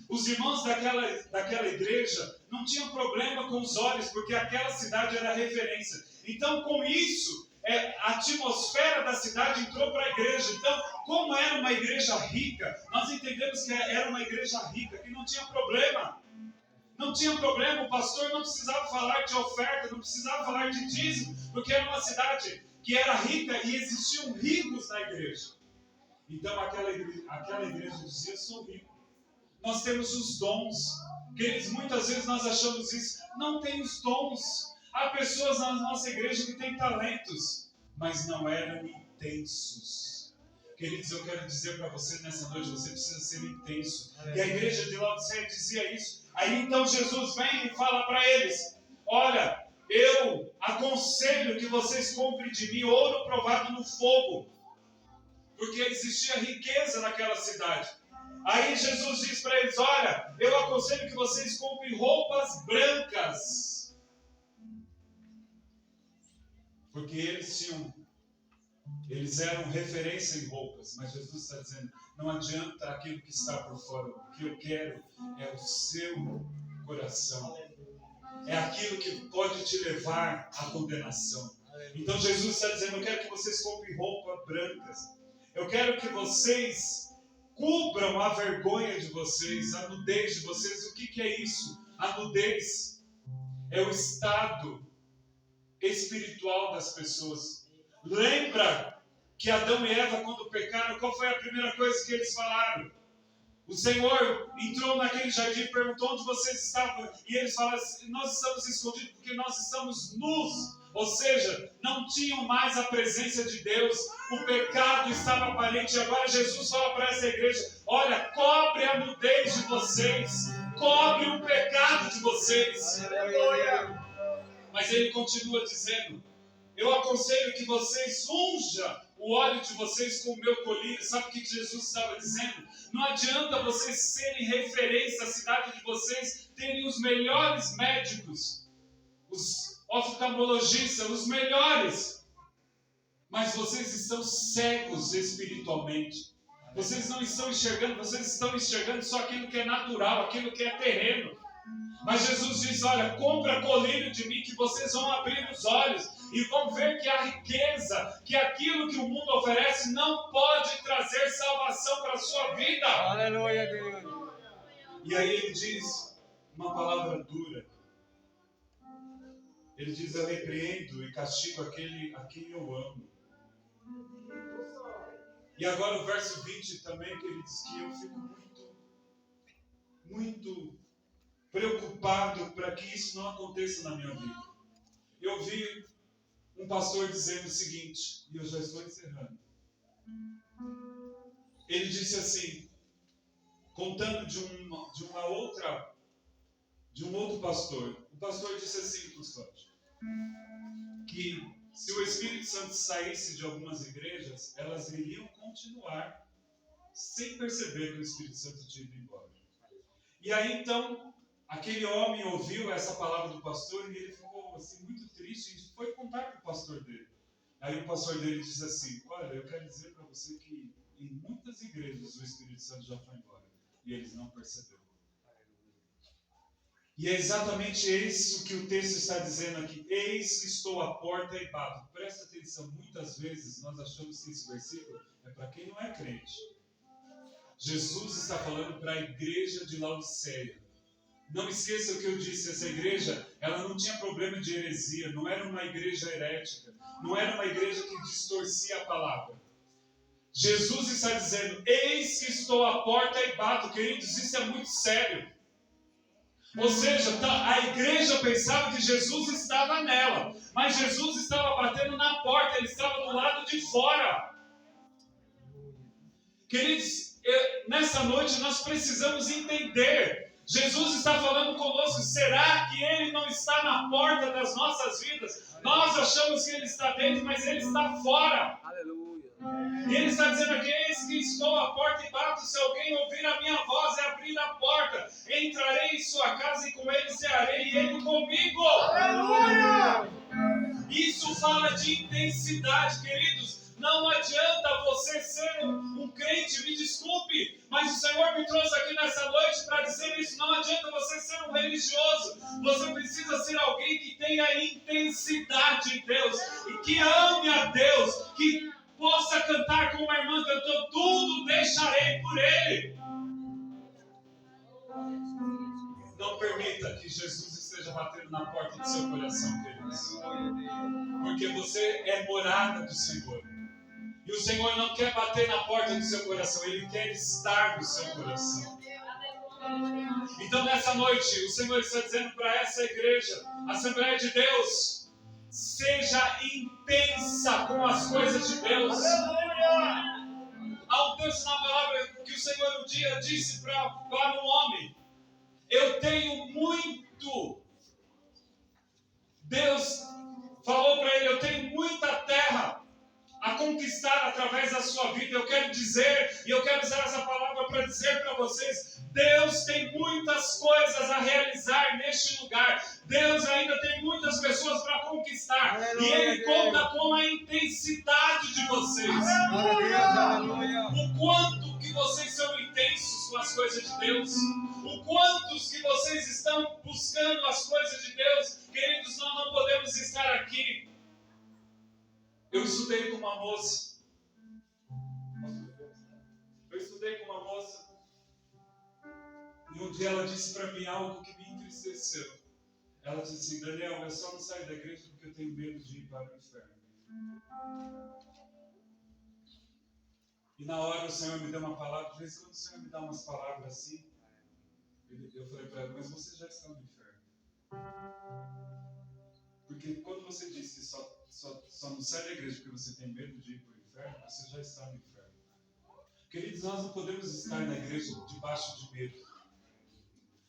Os irmãos daquela igreja não tinham problema com os olhos, porque aquela cidade era referência. Então, com isso, a atmosfera da cidade entrou para a igreja. Então, como era uma igreja rica, nós entendemos que era uma igreja rica, que não tinha problema. Não tinha problema, o pastor não precisava falar de oferta, não precisava falar de dízimo, porque era uma cidade que era rica e existiam ricos na igreja. Então, aquela igreja dizia: sou rico. Nós temos os dons. Queridos, muitas vezes nós achamos isso. Não tem os dons. Há pessoas na nossa igreja que têm talentos, mas não eram intensos. Queridos, eu quero dizer para você nessa noite, você precisa ser intenso. E a igreja de Laodiceia dizia isso. Aí então Jesus vem e fala para eles: olha, eu aconselho que vocês comprem de mim ouro provado no fogo, porque existia riqueza naquela cidade. Aí Jesus diz para eles: olha, eu aconselho que vocês comprem roupas brancas, porque eles eram referência em roupas. Mas Jesus está dizendo: não adianta aquilo que está por fora, o que eu quero é o seu coração, é aquilo que pode te levar à condenação. Então Jesus está dizendo: eu quero que vocês comprem roupas brancas, eu quero que vocês cubram a vergonha de vocês, a nudez de vocês. O que é isso? A nudez é o estado espiritual das pessoas. Lembra que Adão e Eva, quando pecaram, qual foi a primeira coisa que eles falaram? O Senhor entrou naquele jardim e perguntou: onde vocês estavam? E eles falaram: nós estamos escondidos porque nós estamos nus. Ou seja, não tinham mais a presença de Deus. O pecado estava aparente. E agora Jesus fala para essa igreja: olha, cobre a nudez de vocês, cobre o pecado de vocês. Aleluia. Mas ele continua dizendo: eu aconselho que vocês unjam o óleo de vocês com o meu colírio. Sabe o que Jesus estava dizendo? Não adianta vocês serem referência à cidade de vocês, terem os melhores médicos, os oftalmologistas, os melhores, mas vocês estão cegos espiritualmente. Vocês não estão enxergando, vocês estão enxergando só aquilo que é natural, aquilo que é terreno. Mas Jesus diz: olha, compra colírio de mim, que vocês vão abrir os olhos e vão ver que a riqueza, que aquilo que o mundo oferece não pode trazer salvação para a sua vida. Aleluia, Deus. E aí ele diz uma palavra dura. Ele diz: eu repreendo e castigo aquele a quem eu amo. E agora o verso 20 também, que ele diz que eu fico muito preocupado para que isso não aconteça na minha vida. Eu vi um pastor dizendo o seguinte, e eu já estou encerrando. Ele disse assim, contando de um outro pastor. O pastor disse assim, Custódio, que se o Espírito Santo saísse de algumas igrejas, elas iriam continuar sem perceber que o Espírito Santo tinha ido embora. E aí então aquele homem ouviu essa palavra do pastor e ele ficou assim, muito triste e foi contar para o pastor dele. Aí o pastor dele disse assim: olha, eu quero dizer para você que em muitas igrejas o Espírito Santo já foi embora e eles não perceberam. E é exatamente isso que o texto está dizendo aqui: eis que estou à porta e bato. Presta atenção, muitas vezes nós achamos que esse versículo é para quem não é crente. Jesus está falando para a igreja de Laodiceia. Não esqueça o que eu disse, essa igreja, ela não tinha problema de heresia, não era uma igreja herética, não era uma igreja que distorcia a palavra. Jesus está dizendo: eis que estou à porta e bato. Queridos, isso é muito sério. Ou seja, a igreja pensava que Jesus estava nela, mas Jesus estava batendo na porta, ele estava do lado de fora. Queridos, nessa noite nós precisamos entender. Jesus está falando conosco. Será que Ele não está na porta das nossas vidas? Nós achamos que Ele está dentro, mas Ele está fora. Aleluia. E Ele está dizendo aqui: eis que estou à porta e bato. Se alguém ouvir a minha voz e abrir a porta, entrarei e intensidade, queridos. Não adianta você ser um crente, me desculpe, mas o Senhor me trouxe aqui nessa noite para dizer isso. Não adianta você ser um religioso. Você precisa ser alguém que tenha intensidade em Deus e que ame a Deus, que possa cantar como a irmã cantou: tudo deixarei por Ele. Não permita que Jesus esteja batendo na porta do seu coração, queridos. Porque você é morada do Senhor. E o Senhor não quer bater na porta do seu coração, Ele quer estar no seu coração. Então nessa noite, o Senhor está dizendo para essa igreja, Assembleia de Deus: seja intensa com as coisas de Deus. Há um texto na palavra que o Senhor um dia disse para um homem: eu tenho muito. Deus falou para ele: eu tenho muita terra a conquistar através da sua vida. Eu quero dizer, e eu quero usar essa palavra para dizer para vocês: Deus tem muitas coisas a realizar neste lugar. Deus ainda tem muitas pessoas para conquistar. E Ele conta com a intensidade de vocês. O quanto que vocês são intensos com as coisas de Deus. O quantos que vocês estão buscando as coisas de Deus. Queridos, nós não podemos estar aqui. Eu estudei com uma moça. E um dia ela disse para mim algo que me entristeceu. Ela disse assim: Daniel, eu só não saio da igreja porque eu tenho medo de ir para o inferno. E na hora o Senhor me deu uma palavra. De vez em quando o Senhor me dá umas palavras assim, eu falei para ela: mas você já está no inferno. Porque quando você diz que só não sai da igreja porque você tem medo de ir para o inferno, você já está no inferno. Queridos, nós não podemos estar na igreja debaixo de medo.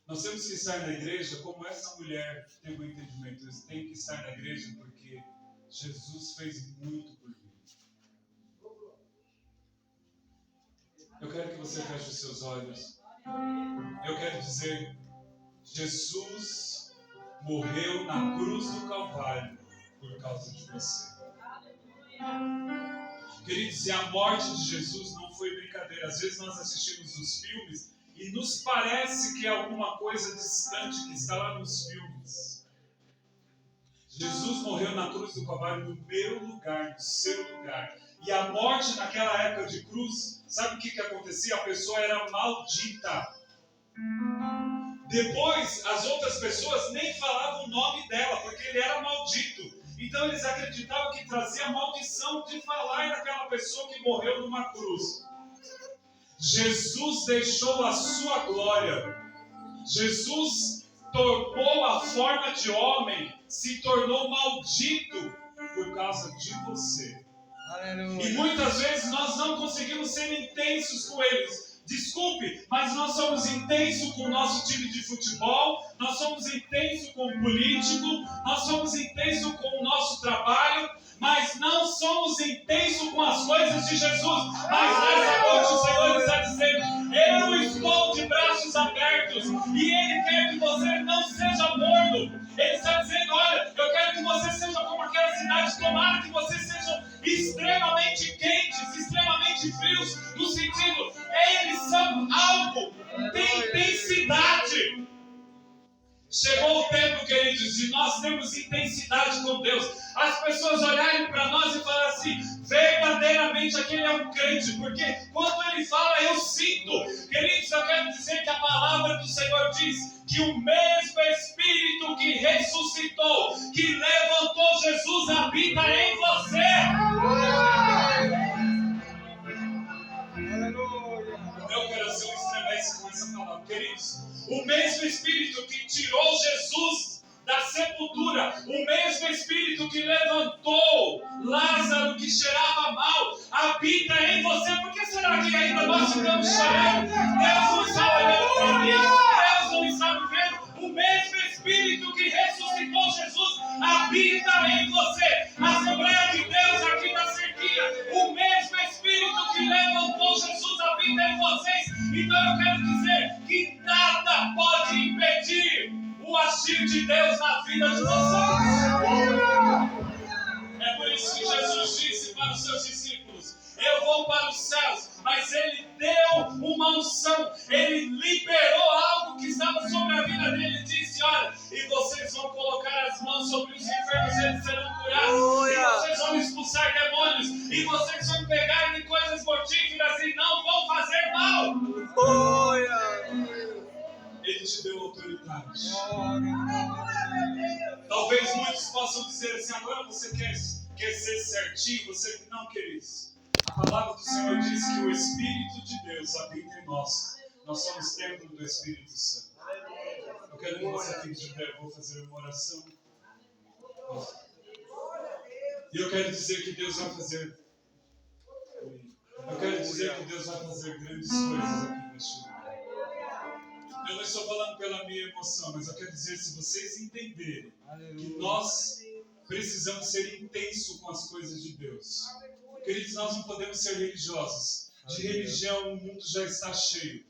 Nós temos que estar na igreja como essa mulher teve um entendimento. Eu tenho que estar na igreja porque Jesus fez muito por mim. Eu quero que você feche os seus olhos. Eu quero dizer: Jesus morreu na cruz do Calvário por causa de você. Queridos, e a morte de Jesus não foi brincadeira. Às vezes nós assistimos os filmes e nos parece que é alguma coisa distante que está lá nos filmes. Jesus morreu na cruz do Calvário no meu lugar, no seu lugar. E a morte naquela época de cruz, sabe o que acontecia? A pessoa era maldita. Depois, as outras pessoas nem falavam o nome dela, porque ele era maldito. Então eles acreditavam que trazia maldição de falar naquela pessoa que morreu numa cruz. Jesus deixou a sua glória. Jesus tomou a forma de homem, se tornou maldito por causa de você. Aleluia. E muitas vezes nós não conseguimos ser intensos com eles. Desculpe, mas nós somos intensos com o nosso time de futebol, nós somos intensos com o político, nós somos intensos com o nosso trabalho, mas não somos intensos com as coisas de Jesus. Mas nessa noite o Senhor está dizendo: eu estou de braços abertos e Ele quer que você não seja morno. Ele está dizendo: olha, eu quero que você seja como aquela cidade. Tomara que vocês sejam extremamente quentes, extremamente frios, no sentido, eles são algo, tem intensidade. Chegou o tempo, queridos, de nós termos intensidade com Deus. As pessoas olharem para nós e falarem assim: verdadeiramente aquele é um crente, porque quando ele fala, eu sinto. Queridos, eu quero dizer que a palavra do Senhor diz que o mesmo Espírito que ressuscitou, que levantou Jesus, habita em você. O meu coração estremece com essa palavra, queridos. O mesmo Espírito que tirou Jesus da sepultura, o mesmo Espírito que levantou Lázaro, que cheirava mal, habita em você. Por que será que ainda nós ficamos chorando? Deus não está olhando para mim, Deus não está me vendo. O mesmo Espírito que ressuscitou Jesus habita em você. Assembleia de Deus aqui na Cerquinha, o mesmo Espírito que levantou Jesus habita em vocês. Então eu quero dizer que nada pode impedir o agir de Deus na vida de vocês. É por isso que Jesus disse para os seus discípulos: eu vou para os céus, mas Ele deu uma unção, Ele liberou algo que estava sobre a vida dele e disse: olha, e vocês vão colocar as mãos sobre os enfermos, eles serão curados, e vocês vão expulsar demônios, e vocês vão pegar em coisas mortíferas e não vão fazer mal. Ele te deu autoridade. Talvez muitos possam dizer assim: agora você quer ser certinho, você não, queridos. A palavra do Senhor diz que o Espírito de Deus habita em nós. Nós somos templo do Espírito Santo. Eu quero que você fique de pé, vou fazer uma oração. E eu quero dizer que Deus vai fazer. Eu quero dizer que Deus vai fazer grandes coisas aqui neste lugar. Eu não estou falando pela minha emoção, mas eu quero dizer, se vocês entenderem que nós precisamos ser intensos com as coisas de Deus. Queridos, nós não podemos ser religiosos. De religião o mundo já está cheio.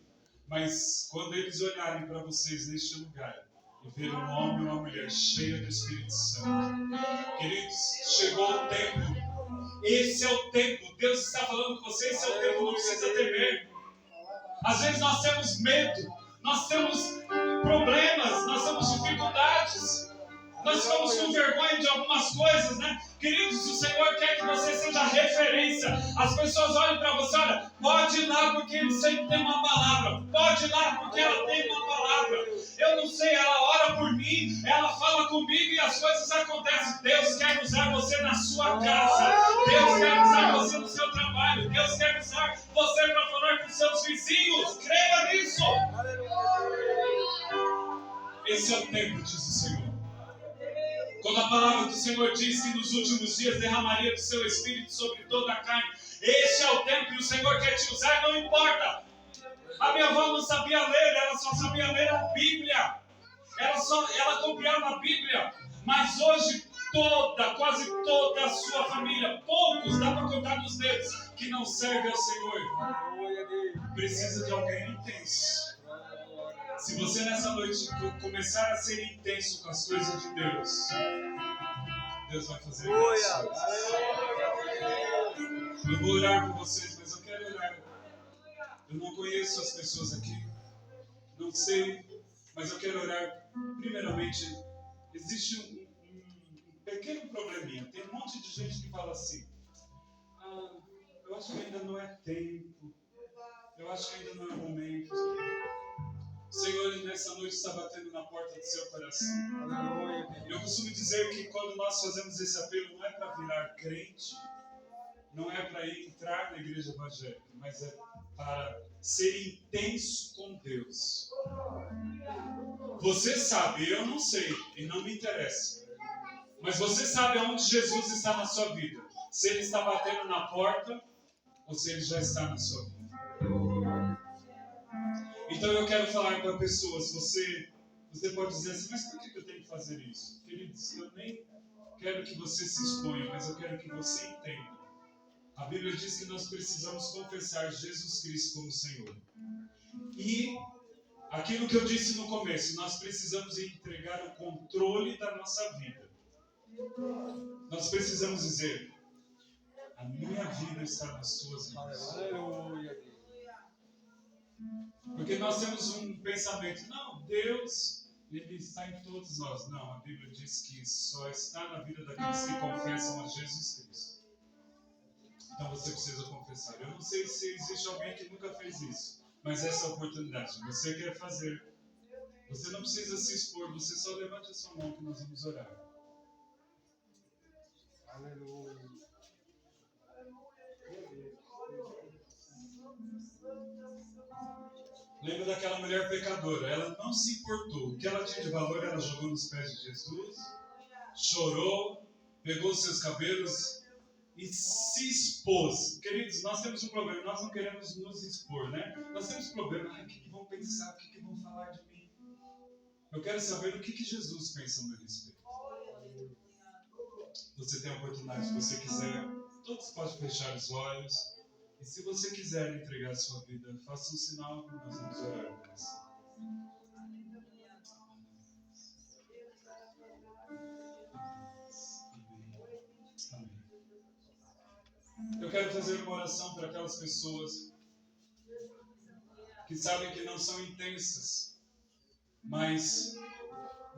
Mas quando eles olharem para vocês neste lugar e verem um homem e uma mulher cheia do Espírito Santo, queridos, chegou o tempo. Esse é o tempo. Deus está falando com vocês, esse é o tempo, não precisa temer. Às vezes nós temos medo, nós temos problemas, nós temos dificuldades, nós ficamos com vergonha de algumas coisas, né? Queridos, o Senhor quer que você seja referência. As pessoas olham para você: olha, pode ir lá porque ele sempre tem uma palavra, pode ir lá porque ela tem uma palavra. Eu não sei, ela ora por mim, ela fala comigo e as coisas acontecem. Deus quer usar você na sua casa, Deus quer usar você no seu trabalho, Deus quer usar você para falar com seus vizinhos. Creia nisso. Esse é o tempo, diz o Senhor. Quando a palavra do Senhor diz que nos últimos dias derramaria do seu Espírito sobre toda a carne, este é o tempo que o Senhor quer te usar, não importa. A minha avó não sabia ler, ela só sabia ler a Bíblia. Ela copiava a Bíblia. Mas hoje quase toda a sua família, poucos, dá para contar nos dedos, que não serve ao Senhor. Precisa de alguém intenso. Se você nessa noite começar a ser intenso com as coisas de Deus, Deus vai fazer grandes coisas. Eu vou orar por vocês, mas eu quero orar. Eu não conheço as pessoas aqui, não sei, mas eu quero orar. Primeiramente, existe um pequeno probleminha. Tem um monte de gente que fala assim: eu acho que ainda não é tempo, eu acho que ainda não é momento. O Senhor nessa noite está batendo na porta do seu coração. Eu costumo dizer que quando nós fazemos esse apelo, não é para virar crente, não é para entrar na igreja evangélica, mas é para ser intenso com Deus. Você sabe, eu não sei, e não me interessa, mas você sabe aonde Jesus está na sua vida. Se Ele está batendo na porta, ou se Ele já está na sua vida. Então eu quero falar para pessoas, você pode dizer assim: mas por que eu tenho que fazer isso? Queridos, eu nem quero que você se exponha, mas eu quero que você entenda. A Bíblia diz que nós precisamos confessar Jesus Cristo como Senhor. E aquilo que eu disse no começo, nós precisamos entregar o controle da nossa vida. Nós precisamos dizer: a minha vida está nas tuas mãos. Porque nós temos um pensamento: não, Deus, Ele está em todos nós. Não, a Bíblia diz que só está na vida daqueles que confessam a Jesus Cristo. Então você precisa confessar. Eu não sei se existe alguém que nunca fez isso, mas essa é a oportunidade. Você quer fazer. Você não precisa se expor, você só levante a sua mão que nós vamos orar. Aleluia. Lembra daquela mulher pecadora? Ela não se importou. O que ela tinha de valor, ela jogou nos pés de Jesus, chorou, pegou seus cabelos e se expôs. Queridos, nós temos um problema, nós não queremos nos expor, né? Nós temos um problema. O que vão pensar? O que vão falar de mim? Eu quero saber o que Jesus pensa a meu respeito. Você tem a oportunidade, se você quiser, todos podem fechar os olhos. E se você quiser entregar a sua vida, faça um sinal que nós vamos orar por você. Amém. Eu quero fazer uma oração para aquelas pessoas que sabem que não são intensas, mas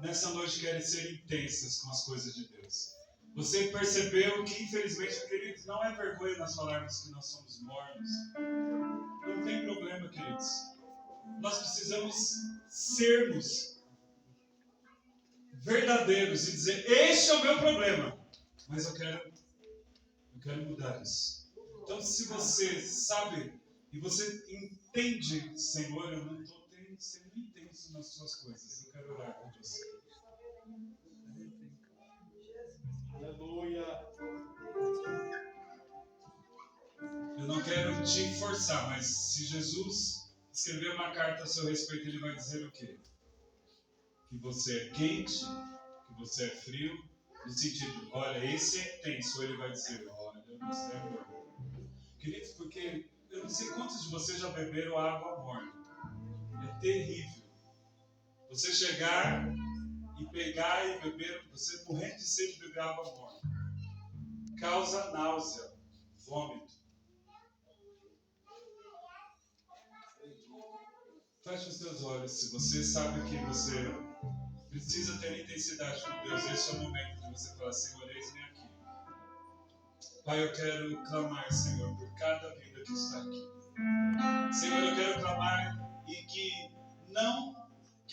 nessa noite querem ser intensas com as coisas de Deus. Você percebeu que, infelizmente, queridos, não é vergonha nós falarmos que nós somos mornos. Não tem problema, queridos. Nós precisamos sermos verdadeiros e dizer: este é o meu problema, mas eu quero mudar isso. Então, se você sabe e você entende: Senhor, eu não estou sendo intenso nas suas coisas, eu quero orar com você. Aleluia. Eu não quero te forçar, mas se Jesus escrever uma carta a seu respeito, ele vai dizer o quê? Que você é quente, que você é frio, no sentido: olha, esse é tenso. Ele vai dizer: olha, você é morno. Queridos, porque eu não sei quantos de vocês já beberam água morna. É terrível. Você chegar e pegar e beber, você morrendo de sede, beber água morna. Causa náusea, vômito. Feche os seus olhos. Se você sabe que você precisa ter intensidade com Deus, este é o momento de você falar: Senhor, eis-me aqui. Pai, eu quero clamar, Senhor, por cada vida que está aqui. Senhor, eu quero clamar e que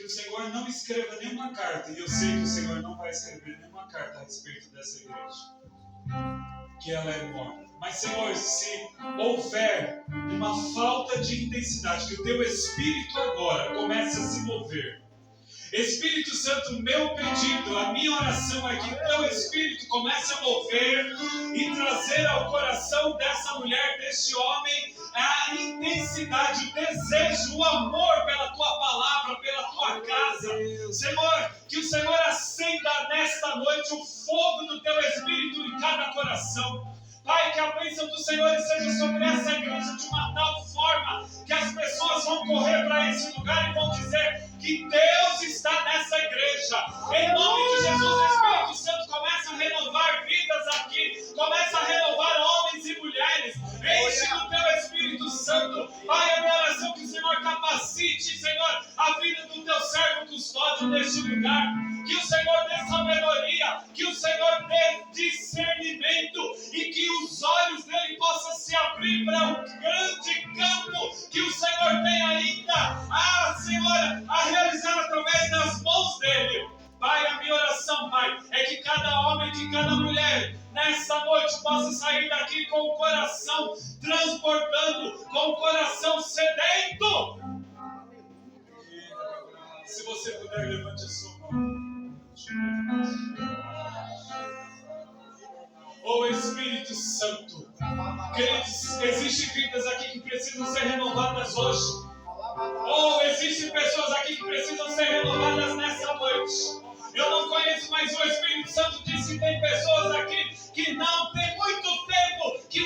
o Senhor não escreva nenhuma carta, e eu sei que o Senhor não vai escrever nenhuma carta a respeito dessa igreja, que ela é morta. Mas, Senhor, se houver uma falta de intensidade, que o Teu Espírito agora comece a se mover. Espírito Santo, meu pedido, a minha oração é que o Teu Espírito comece a mover e trazer ao coração dessa mulher, deste homem, a intensidade, o desejo, o amor pela Tua palavra, pela Tua casa. Senhor, que o Senhor acenda nesta noite o fogo do Teu Espírito em cada coração. Pai, que a bênção do Senhor seja sobre essa igreja de uma tal forma que as pessoas vão correr para esse lugar e vão dizer que Deus está nessa igreja. Em nome de Jesus, o Espírito Santo começa a renovar vidas aqui, começa a renovar homens e mulheres. Enche do Teu Espírito Santo. Pai, a minha oração que o Senhor capacite, Senhor, a vida do Teu servo custódio neste lugar. Que o Senhor dê sabedoria, que o Senhor dê discernimento e que os olhos dele possam se abrir para o grande campo que o Senhor tem ainda, Senhor, a realizar através das mãos dele. Pai, a minha oração, Pai, é que cada homem, que cada mulher, nessa noite possa sair daqui com o coração transbordando, com o coração sedento. Se você puder, levante a sua mão. Oh Espírito Santo, queridos, existem vidas aqui que precisam ser renovadas hoje. Oh, existem pessoas aqui que precisam ser renovadas nessa noite. Eu não conheço, mas o Espírito Santo disse que tem pessoas aqui que não tem muito tempo, que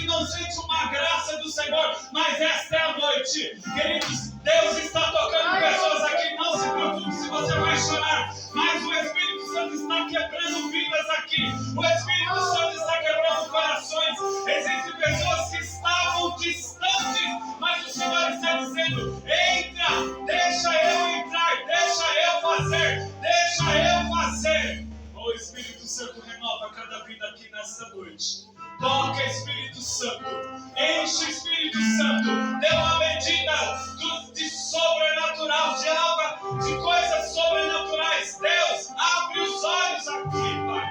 não sente uma graça do Senhor, mas esta é a noite. Queridos, Deus está tocando pessoas aqui, não se preocupe se você vai chorar, mas o Espírito Santo está quebrando vidas aqui. O Espírito Santo está quebrando corações. Existem pessoas que estavam distantes, mas o Senhor está dizendo: entra, deixa eu entrar, deixa eu fazer. Oh Espírito Santo, renova cada vida aqui nesta noite. Toca, Espírito Santo, enche, Espírito Santo, dê uma medida de sobrenatural, de água, de coisas sobrenaturais. Deus, abre os olhos aqui, Pai.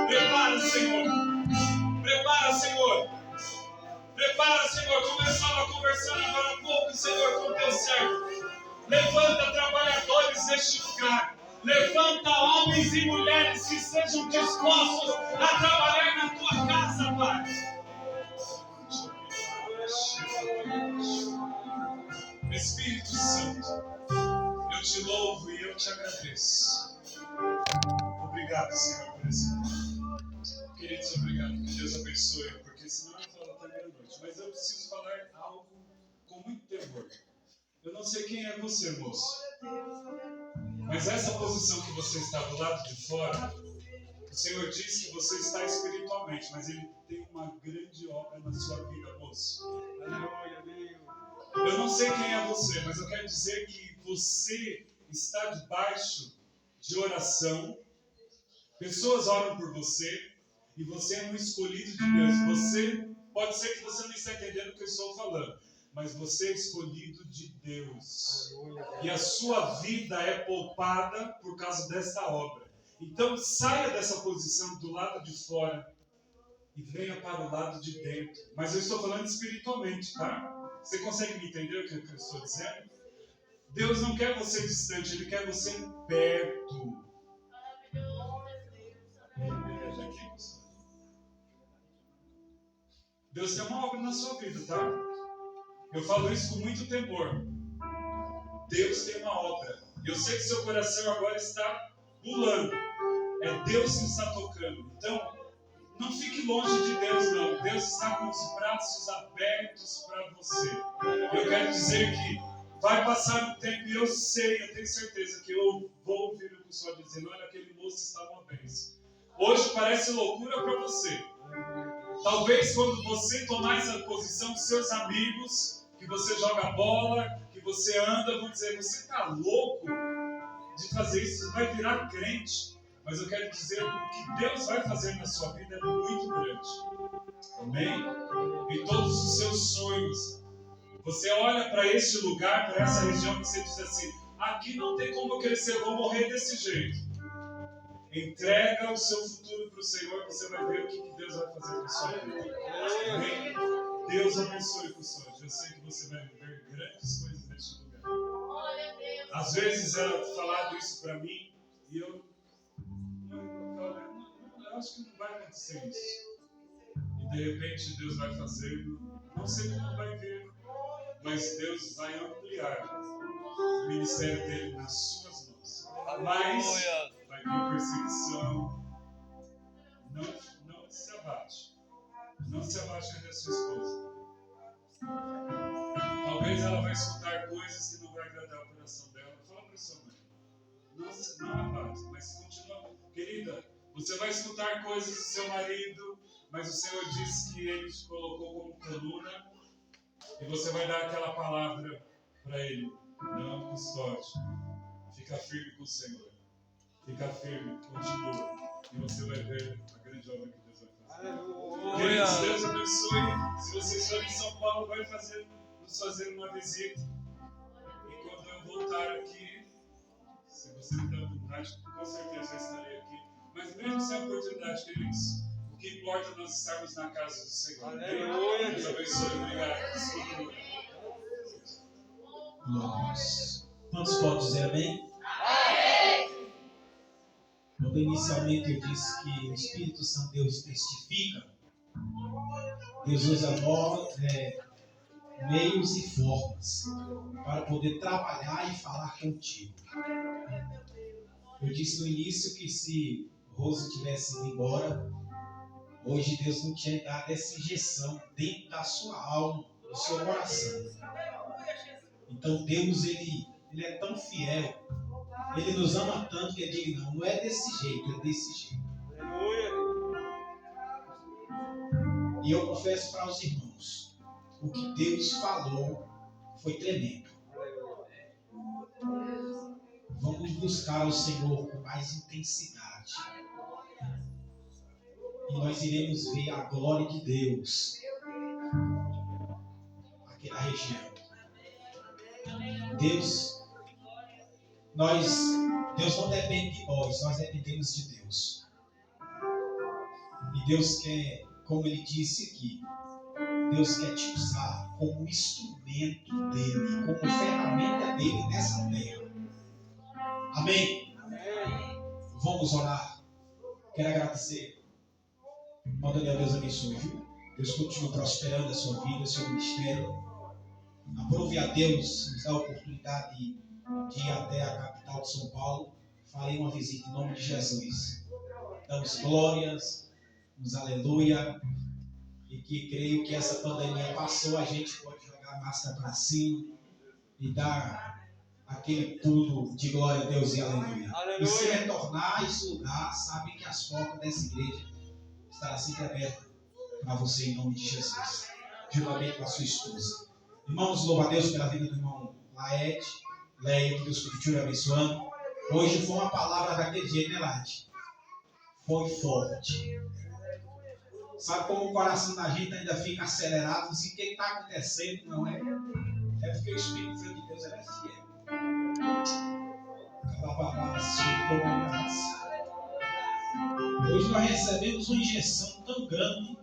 Prepara, Senhor, como eu estava conversando agora há pouco, Senhor, com o Teu servo. Levanta trabalhadores deste lugar. Levanta homens e mulheres que sejam dispostos a trabalhar na Tua casa, Pai. Espírito Santo, eu Te louvo e eu Te agradeço. Obrigado, Senhor, por esse momento. Queridos, obrigado. Que Deus abençoe, porque senão eu falo até meia-noite. Mas eu preciso falar algo com muito temor. Eu não sei quem é você, moço. Mas essa posição que você está do lado de fora O Senhor diz que você está espiritualmente, mas Ele tem uma grande obra na sua vida, moço. Aleluia, Deus. Eu não sei quem é você, mas eu quero dizer que você está debaixo de oração. Pessoas oram por você e você é um escolhido de Deus. Pode ser que você não esteja entendendo o que eu estou falando, mas você é escolhido de Deus. E a sua vida é poupada por causa desta obra. Então saia dessa posição do lado de fora e venha para o lado de dentro. Mas eu estou falando espiritualmente, tá? Você consegue me entender o que eu estou dizendo? Deus não quer você distante, Ele quer você perto. Deus tem uma obra na sua vida, tá? Eu falo isso com muito temor. Deus tem uma obra. Eu sei que seu coração agora está pulando. É Deus que está tocando. Então, não fique longe de Deus, não. Deus está com os braços abertos para você. Eu quero dizer que vai passar um tempo e eu tenho certeza que eu vou ouvir o pessoal dizendo: olha, aquele moço está uma bênção. Hoje parece loucura para você. Talvez quando você tomar essa posição, seus amigos, que você joga bola, que você anda, vão dizer: você está louco de fazer isso, você vai virar crente. Mas eu quero dizer, o que Deus vai fazer na sua vida é muito grande. Amém? E todos os seus sonhos. Você olha para este lugar, para essa região, e você diz assim: aqui não tem como eu crescer, eu vou morrer desse jeito. Entrega o seu futuro para o Senhor, você vai ver o que Deus vai fazer com a sua vida. Amém? Deus abençoe os sonhos. Eu sei que você vai viver grandes coisas neste lugar. Às vezes ela falado isso para mim e eu acho que não vai acontecer isso. E de repente Deus vai fazendo. Não sei como vai vir, mas Deus vai ampliar o ministério dele nas suas mãos. Mas vai vir perseguição. Não se abate. Não se abate da sua esposa. Talvez ela vai escutar coisas que não vai agradar o coração dela. Fala para sua mãe. Não abate, mas continua. Querida, você vai escutar coisas do seu marido, mas o Senhor disse que Ele te colocou como coluna. E você vai dar aquela palavra para Ele. Não custódio. Fica firme com o Senhor. Fica firme, continua. E você vai ver a grande obra que Deus vai fazer. Queridos, Deus abençoe. Se vocês forem em São Paulo, vai nos fazer uma visita. E quando eu voltar aqui, se você me der oportunidade, com certeza eu estarei aqui. Mas mesmo sem a oportunidade, queridos, o que importa é nós estarmos na casa do Senhor. Deus abençoe. Obrigado. Glórias. Quantos podem dizer amém? Quando inicialmente eu disse que o Espírito Santo Deus testifica, Deus usa meios e formas para poder trabalhar e falar contigo. Eu disse no início que se Rose tivesse ido embora, hoje Deus não tinha dado essa injeção dentro da sua alma, do seu coração. Então Deus, ele é tão fiel, Ele nos ama tanto que Ele diz: não é desse jeito, é desse jeito. E eu confesso para os irmãos, o que Deus falou foi tremendo. Vamos buscar o Senhor com mais intensidade. E nós iremos ver a glória de Deus aqui na região. Deus não depende de nós dependemos de Deus. E Deus quer, como Ele disse aqui, Deus quer te usar como instrumento dEle, como ferramenta dEle nessa terra. Amém? Vamos orar. Quero agradecer. Manda Deus abençoe, viu? Deus continue prosperando a sua vida, seu ministério. Aprove a Deus nos dar a oportunidade de ir até a capital de São Paulo. Farei uma visita em nome de Jesus. Damos glórias, nos aleluia. E que creio que essa pandemia passou, a gente pode jogar a máscara para cima e dar aquele pulo de glória a Deus e aleluia. Aleluia. E se retornar a esse lugar, sabe que as portas dessa igreja estarão sempre abertas para você em nome de Jesus, juntamente com a sua esposa. Irmãos, louva a Deus pela vida do irmão Laed, Leia, que Deus continue abençoando. Hoje foi uma palavra daquele jeito, né, Laed? Foi forte. Sabe como o coração da gente ainda fica acelerado? Assim, o que está acontecendo? Não é? É porque o Espírito Santo de Deus é fiel. Hoje nós recebemos uma injeção tão grande.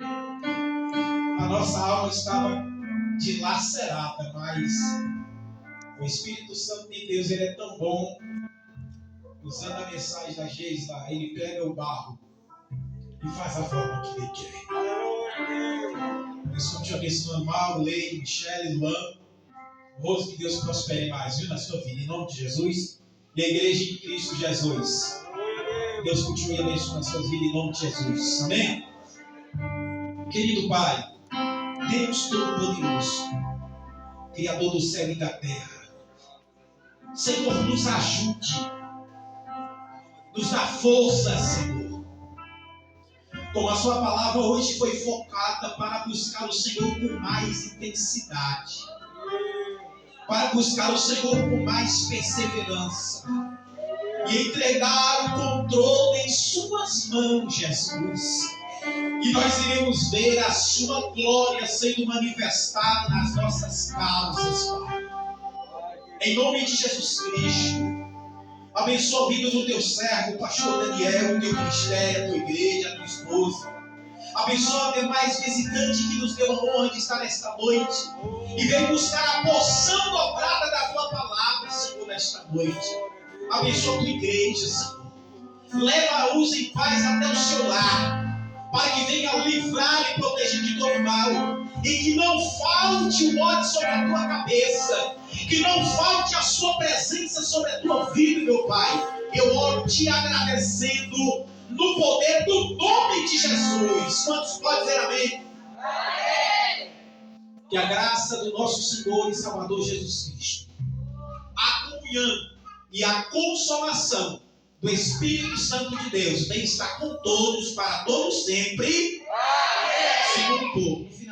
A nossa alma estava dilacerada, mas o Espírito Santo de Deus, ele é tão bom. Usando a mensagem da Geisla, ele pega o barro e faz a forma que ele quer. Deus continue abençoando Mauro, Leite, Michele, Luan. Rosto, que Deus prospere mais, viu, na sua vida, em nome de Jesus. E a igreja em Cristo Jesus. Deus continue abençoando as suas vidas em nome de Jesus. Amém? Querido Pai, Deus Todo-Poderoso, Criador do céu e da terra, Senhor, nos ajude, nos dá força, Senhor. Como a sua palavra hoje foi focada para buscar o Senhor com mais intensidade, para buscar o Senhor com mais perseverança e entregar o controle em suas mãos, Jesus. E nós iremos ver a sua glória sendo manifestada nas nossas causas, Pai. Em nome de Jesus Cristo, abençoa a vida do teu servo, o pastor Daniel, o teu ministério, a tua igreja, a tua esposa. Abençoa os demais visitantes que nos deu a honra de estar nesta noite e vem buscar a porção dobrada da tua palavra, Senhor, nesta noite. Abençoa a tua igreja, Senhor. Leva-os em paz até o seu lar, para que venha livrar e proteger de todo mal, e que não falte o ódio sobre a tua cabeça, que não falte a sua presença sobre a tua vida, meu Pai. Eu oro te agradecendo no poder do nome de Jesus. Quantos podem dizer amém? Amém. Que a graça do nosso Senhor e Salvador Jesus Cristo, a comunhão e a consolação do Espírito Santo de Deus venha estar com todos, para todos sempre. Amém. Segundo o povo.